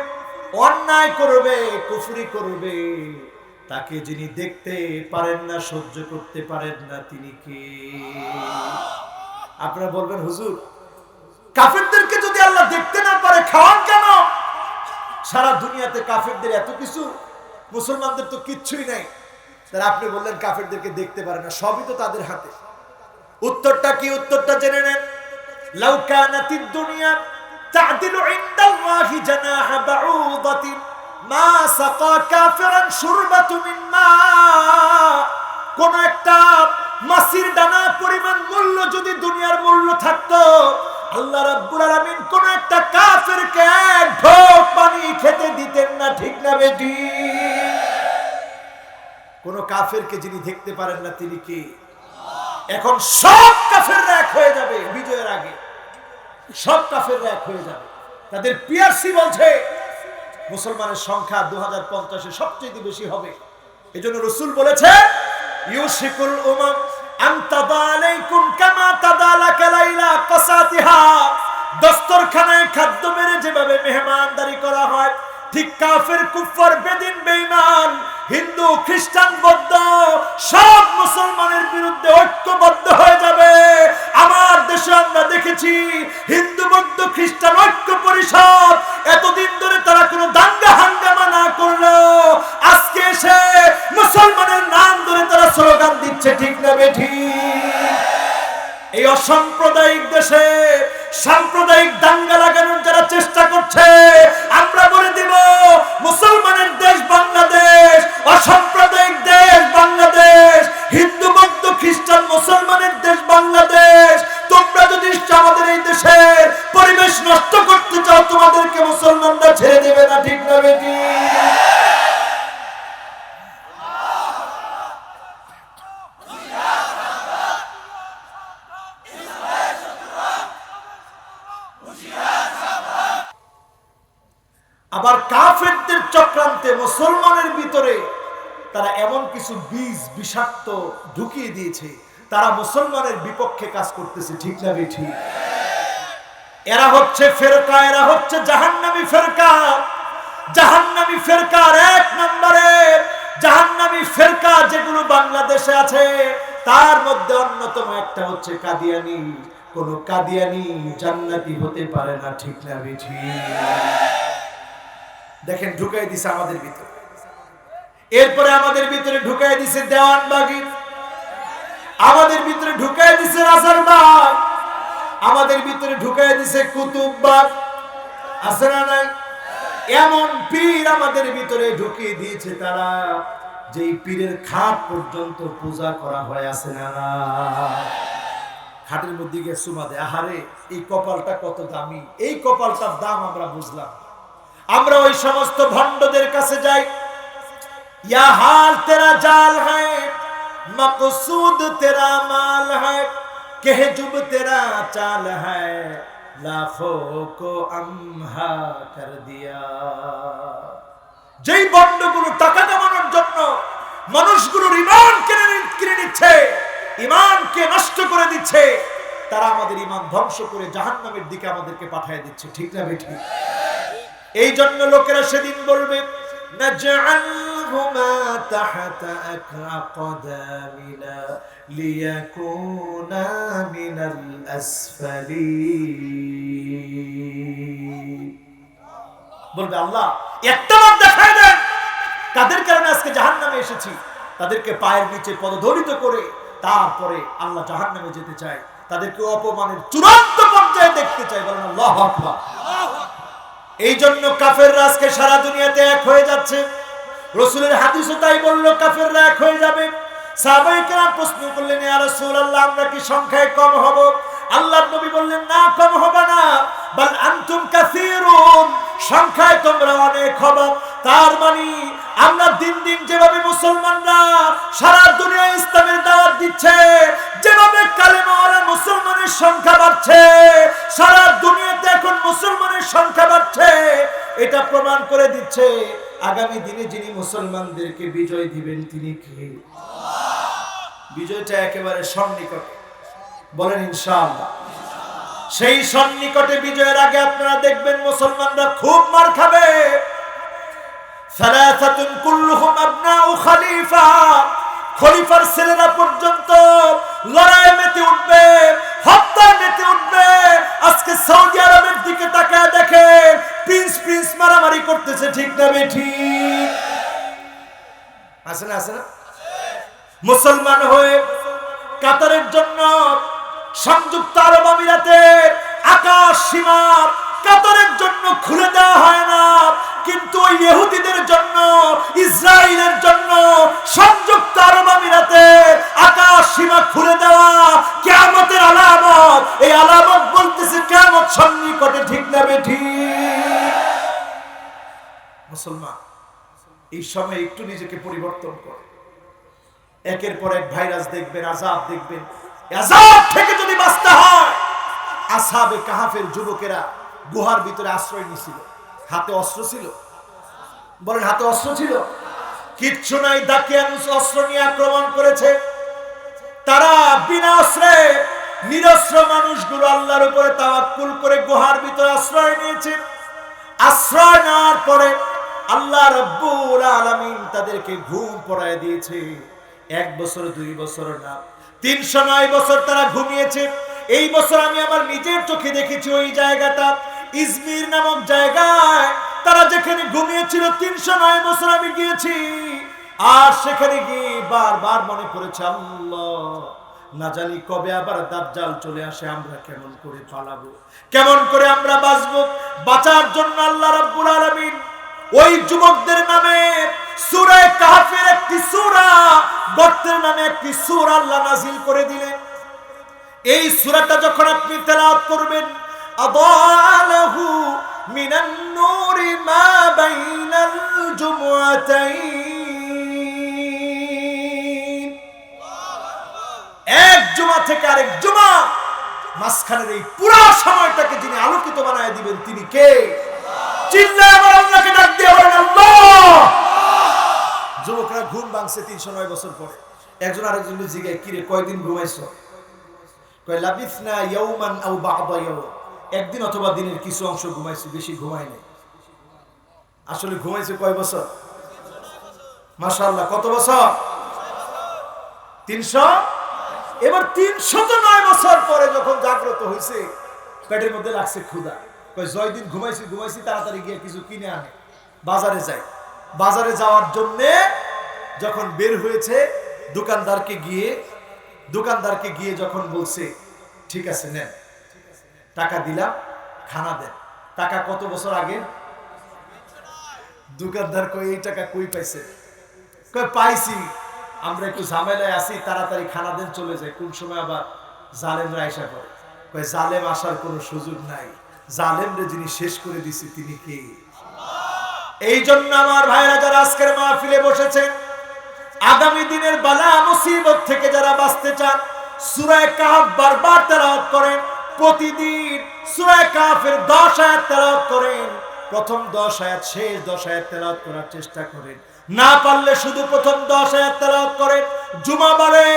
অন্যায় করবে, কুফরি করবে, তাকে যিনি দেখতে পারেন না, সহ্য করতে পারেন না, তিনি কে? আপনারা বলবেন হুজুর, কাফেরদেরকে যদি আল্লাহ দেখতে না পারে, খাওয়ান কেন? সারা দুনিয়াতে কাফেরদের এত কিছু, মুসলমানদের তো কিচ্ছুই নাই। তারা আপনি বললেন কাফেরদেরকে দেখতে পারে না, সবই তো তাদের হাতে। উত্তরটা কি? উত্তরটা জেনে নেন। লাউ কানাতিদ দুনিয়া তা'দিলু ইনদাল্লাহি জানাহা বাউদাতিন মা সাকা কাফিরান শুরবাতু মিন মা, কোন একটা মাছির দানা পরিমাণ মূল্য যদি দুনিয়ার মূল্য থাকতো, আল্লাহ রাব্বুল আলামিন কোন একটা কাফেরকে এক ঢোক পানি খেতে দিতেন না, ঠিক না বেটি? কোন কাফেরকে যিনি দেখতে পারেন না, তিনি কে? এখন সব কাফেররা এক হয়ে যাবে বিজয়ের আগে, সব কাফেররা এক হয়ে যাবে। তাদের পিআরসি বলছে মুসলমানের সংখ্যা 2050-এ সবচেয়ে বেশি হবে। এজন্য রাসূল বলেছে, ইউশিকুল উমাম আন তাদা আলাইকুম কামা তাদালাকা লাইলা কাসাতিহা, দস্তরখানায় খাদ্য বেড়ে যেভাবে মেহমানদারি করা হয়, ঠিক কাফের, কুফার, বেদিন, বেঈমান, হিন্দু, খ্রিস্টান, বৌদ্ধ সব মুসলমানের বিরুদ্ধে ঐক্যবদ্ধ হয়ে যাবে। আমার দেশে আমরা দেখেছি হিন্দু, বৌদ্ধ, খ্রিস্টান ঐক্য পরিষদ, এতদিন ধরে তারা কোনো দাঙ্গা হাঙ্গামা না করলেও আজকে এসে মুসলমানের নাম ধরে তারা স্লোগান দিচ্ছে, ঠিক না বেঠি? এই অসাম্প্রদায়িক দেশে সাম্প্রদায়িক দাঙ্গা লাগানোর যারা চেষ্টা করছে, আমরা বলে দিব মুসলমানের দেশ বাংলাদেশ, অসাম্প্রদায়িক দেশ বাংলাদেশ, হিন্দু, বৌদ্ধ, খ্রিস্টান মুসলমানের দেশ বাংলাদেশ। তোমরা যদি আমাদের এই দেশের পরিবেশ নষ্ট করতে চাও, তোমাদেরকে মুসলমানরা ছেড়ে দেবে না, ঠিক না বেটি? আবার কাফেরদের চক্রান্তে মুসলমানের ভিতরে তারা এমন কিছু বীজ বিষাক্ত ঢুকিয়ে দিয়েছে, তারা মুসলমানের বিপক্ষে কাজ করতেছে। ঠিক না বেঠিক? এরা হচ্ছে ফেরকা, এরা হচ্ছে জাহান্নামী ফেরকা। জাহান্নামী ফেরকার এক নম্বরে জাহান্নামী ফেরকা যেগুলো বাংলাদেশে আছে তার মধ্যে অন্যতম একটা হচ্ছে কাদিয়ানি। কোন কাদিয়ানি জান্নাতি হতে পারে না। ঠিক না বেঠিক? দেখেন ঢুকাই দিছে আমাদের ভিতরে, এরপরে আমাদের ভিতরে ঢুকাই দিছে দেওয়ানবাগী, আমাদের ভিতরে ঢুকাই দিছে রাজারবাগ, আমাদের ভিতরে ঢুকাই দিছে কুতুববাগ। আছে না নাই? এমন পীর আমাদের ভিতরে ঢুকিয়ে দিয়েছে তারা, যেই পীরের খাট পর্যন্ত পূজা করা হয়। আছে না না? খাটের মধ্যে গিয়ে সুমা দেয়। আহারে এই কপালটা কত দামি, এই কপালটার দাম আমরা বুঝলাম। আমরা ওই সমস্ত ভণ্ডদের কাছে যাই, ইয়া হাল তেরা জাল হ্যায়, মকসুদ তেরা মাল হ্যায়, কেহজুব তেরা চাল হ্যায়, লাখোं को আমহা কর দিয়া। যেই ভণ্ডগুলো টাকা কামানোর জন্য মানুষগুলোর ঈমান কিনে নিচ্ছে, ঈমানকে নষ্ট করে দিচ্ছে, তারা আমাদের ঈমান ধ্বংস করে জাহান্নামের দিকে আমাদেরকে পাঠিয়ে দিচ্ছে। ঠিক না বেঠিক? এই জন্য লোকেরা সেদিন বলবে, নাজআলহুমা তাহতা আকদামিনা লিয়াকুনা মিনাল আসফালিন। বলবে আল্লাহ একটা বার দেখায় দেন কাদের কারণে আজকে জাহান্নামে এসেছি, তাদেরকে পায়ের নিচে পদদলিত করে তারপরে আল্লাহ জাহান্নামে যেতে চায়, তাদেরকে অপমানের চূড়ান্ত পর্যায়ে দেখতে চায়। বলেন আল্লাহু আকবার। এই জন্য কাফেররা আজকে সারা দুনিয়াতে এক হয়ে যাচ্ছে। রাসূলের হাদিসও তাই বলল, কাফেররা এক হয়ে যাবে। সাহাবায়ে কেরাম প্রশ্ন করলেন, ইয়া রাসূলুল্লাহ আমরা কি সংখ্যায় কম হব? আল্লাহর নবী বললেন, না কম হবে না, বাল আনতুম কাসীরুন, সংখ্যায় তোমরা অনেক হবে। তার মানে আমরা দিন দিন যেভাবে মুসলমানরা সারা দুনিয়ায় ইসলামের দাওয়াত দিচ্ছে, যেভাবে কালেমাওয়ালা মুসলমানের সংখ্যা বাড়ছে, সারা দুনিয়াতে এখন মুসলমানের সংখ্যা বাড়ছে, এটা প্রমাণ করে দিচ্ছে আগামী দিনে যিনি মুসলমানদেরকে বিজয় দিবেন তিনি কে? বিজয়টা একেবারে সন্নিকটে। বলেন ইনশাআল্লাহ। সেই সন্নিকটে বিজয়ের আগে আপনারা দেখবেন মুসলমানরা খুব মার খাবে। সালাসাতুন কুল্লুহুম আবনাউ খলিফা, খলিফার ছেলেরা পর্যন্ত লড়াইয়ে মেতে উঠবে, হত্যায় মেতে উঠবে। আজকে সৌদি আরবের দিকে তাকায় দেখেন, প্রিন্স মারামারি করতেছে। ঠিক না বেঠিক? আছে না? আছে না? মুসলমান হয়ে কাতারের জন্য সংযুক্ত আরব আমিরাতের আকাশ সীমা কাতারের জন্য খুলে দেওয়া হয় না, কিন্তু ওই ইহুদিদের জন্য, ইসরায়েলের জন্য সংযুক্ত আরব আমিরাতের আকাশ সীমা খুলে দেওয়া কিয়ামতের আলামত। এই আলামত বলতেছে কিয়ামত সন্নিকটে। ঠিক না বেঠিক? মুসলমান এই সময় একটু নিজেকে পরিবর্তন করে। একের পর এক ভাইরাস দেখবেন, আযাব দেখবেন। আযাব থেকে যদি বাঁচতে হয়, আসহাবে কাহাফের যুবকেরা গুহার ভিতরে আশ্রয় নিয়েছিল। হাতে অস্ত্র ছিল? বলেন হাতে অস্ত্র ছিল? কিচ্ছু নাই, দাকিয়ানুস অস্ত্র নিয়ে আক্রমণ করেছে। তারা বিনা অস্ত্রে নিরস্ত্র মানুষগুলো আল্লাহর উপরে তাওয়াক্কুল করে গুহার ভিতরে আশ্রয় নিয়েছে। আশ্রয় নেওয়ার পরে আল্লাহ রাব্বুল আলামিন তাদেরকে ঘুম পড়ায় দিয়েছে। 1 বছর 2 বছর না, 309 বছর তারা ঘুমিয়েছে। এই বছর আমি আমার নিজের চোখে দেখেছি ওই জায়গাটা, ইজমির নামক জায়গায় তারা যেখানে ঘুমিয়েছিল 309 বছর আমি গিয়েছি। আর সেখানে গিয়ে বারবার মনে পড়েছে, আল্লাহ না জানি কবে আবার দাজ্জাল চলে আসে, আমরা কেমন করে পালাবো, কেমন করে আমরা বাঁচবো। বাঁচার জন্য আল্লাহ রাব্বুল আলামিন ওই যুবকদের নামে সূরা কাহফের একটি সূরা, গর্তের নামে একটি সূরা আল্লাহ নাযিল করে দিলেন। এই সূরাটা যখন আপনি তেলাওয়াত করবেন, আদালাহু মিনান নূরি মা বাইনাল জুমআতাইন, এক জুমা থেকে আরেক জুমা মাঝখানের এই পুরো সময়টাকে যিনি আলোকিত বানায় দিবেন তিনি কে? চিল্লায় আমার আল্লাহকে ভাঙছে 309 বছর পরে। একজন আরেকজনের জিজ্ঞাসা, কিরে কয়দিন ঘুমাইছো? কয় লাবিসনা ইয়াওমান আও বা'দা ইয়াওম, একদিন অথবা দিনের কিছু অংশ ঘুমাইছি, বেশি ঘুমাই নাই। আসলে ঘুমাইছে কয় বছর? মাশাআল্লাহ, কত বছর? 300। এবার 309 বছর পরে যখন জাগ্রত হয়েছে, পেটের মধ্যে লাগছে ক্ষুধা। কয় জয়দিন ঘুমাইছি তাড়াতাড়ি গিয়ে কিছু কিনে আনে, বাজারে যাই। বাজারে যাওয়ার জন্য যখন বের হয়েছে, দোকানদারকে গিয়ে যখন বলছে, ঠিক আছে নেন, টাকা দিলাম, খানা দেন। টাকা কত বছর আগে? দোকানদার কয় এই টাকা কই পাইছে? কয় পাইছি, আমরা একটু ঝামেলায় আছি, তাড়াতাড়ি খানা দেন, চলে যায়। কোন সময় আবার জালেমরা আইসা করে। কয় জালেম আসার কোনো সুযোগ নাই, জালেমরে যিনি শেষ করে দিছে তিনি কে? এই জন্য আমার ভাইরা যারা আজকের মাহফিলে বসেছেন, আগামী দিনের বালা মুসিবত থেকে যারা বাঁচতে চান, সূরা কাহফ বারবার তেলাওয়াত করেন। প্রতিদিন সূরা কাহফের 10 আয়াত তেলাওয়াত করেন। প্রথম 10 আয়াত, শেষ 10 আয়াত তেলাওয়াত করার চেষ্টা করেন। না পারলে শুধু প্রথম 10 আয়াত তেলাওয়াত করেন। জুমাবারে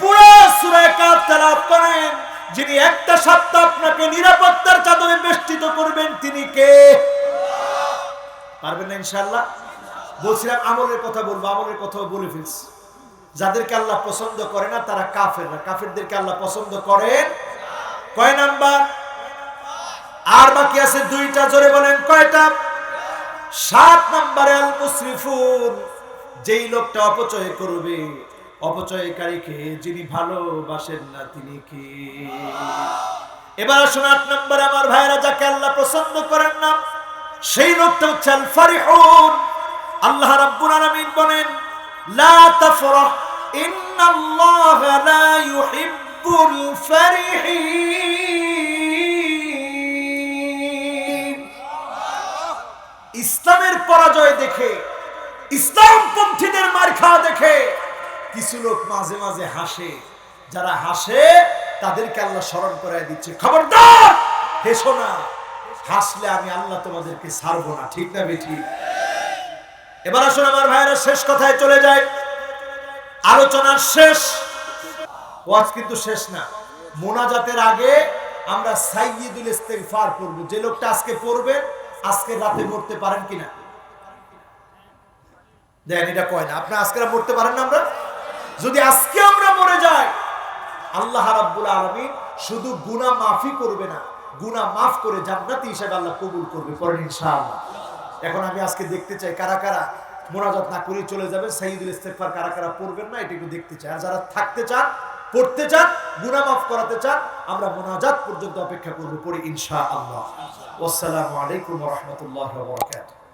পুরো সূরা কাহফ তেলাওয়াত করেন। যিনি একটা সপ্তাহ আপনাকে নিরাপত্তার চাদরে বেষ্টিত করবেন তিনি কে? পারবেন না ইনশাআল্লাহ? বলছিলাম আমলের কথা বলবো, আমলের কথাও বলে ফেলছি। যাদেরকে আল্লাহ পছন্দ করে না তারা কাফেররা, কাফেরদেরকে আল্লাহ পছন্দ করেন। কয় নাম্বার? আর বাকি আছে 2টা, জোরে বলেন কয়টা? 7 নম্বরে আল মুসরিফুন, যেই লোকটা অপচয় করবে, অপচয়কারীকে যিনি ভালোবাসেন না তিনি কে? এবার আসুন 8 নম্বরে আমার ভাইরা, যাকে আল্লাহ পছন্দ করেন না সেই লোকটা হচ্ছে আল ফারিহুন। আল্লাহ রাব্বুল আলামিন বলেন, লা তাফরাহ ইন্নাল্লাহা লা ইউহিব্বুল ফারিহিন। ইসলামের পরাজয় দেখে, ইসলামপন্থীদের মার খাওয়া দেখে কিছু লোক মাঝে মাঝে হাসে। যারা হাসে তাদেরকে আল্লাহ স্মরণ করায় দিচ্ছে, খবরদার হেসো না, হাসলে আমি আল্লাহ তোমাদেরকে ছাড়বো না। ঠিক না বেঠিক? এবার আসুন আমার ভাইয়েরা শেষ কথায় চলে যায়। আলোচনার শেষ, ওয়াজ কিন্তু শেষ না। মোনাজাতের আগে আমরা সাইয়্যিদুল ইস্তিগফার পড়ব। যে লোকটা আজকে পড়বেন, আজকে রাতে মরতে পারেন কিনা? দেখেন, এটা কয় না আপনি আজকে মরতে পারেন না? আমরা যদি আজকে আমরা মরে যাই, আল্লাহ রাব্বুল আলামিন শুধু গুনাহ মাফই করবে না, গুনাহ মাফ করে জান্নাতি হিসেবে আল্লাহ কবুল করবে। পড়েন ইনশাআল্লাহ। এখন আমি আজকে দেখতে চাই কারা কারা মোনাজাত না করে চলে যাবেন, সাইয়্যিদুল ইস্তিগফার কারা কারা পড়বেন না, এটা একটু দেখতে চাই। আর যারা থাকতে চান, পড়তে চান, গুনাহ মাফ করাতে চান, আমরা মোনাজাত পর্যন্ত অপেক্ষা করব। পড়ি ইনশাআল্লাহ। আসসালামু আলাইকুম ওয়া রাহমাতুল্লাহি ওয়া বারাকাতুহু।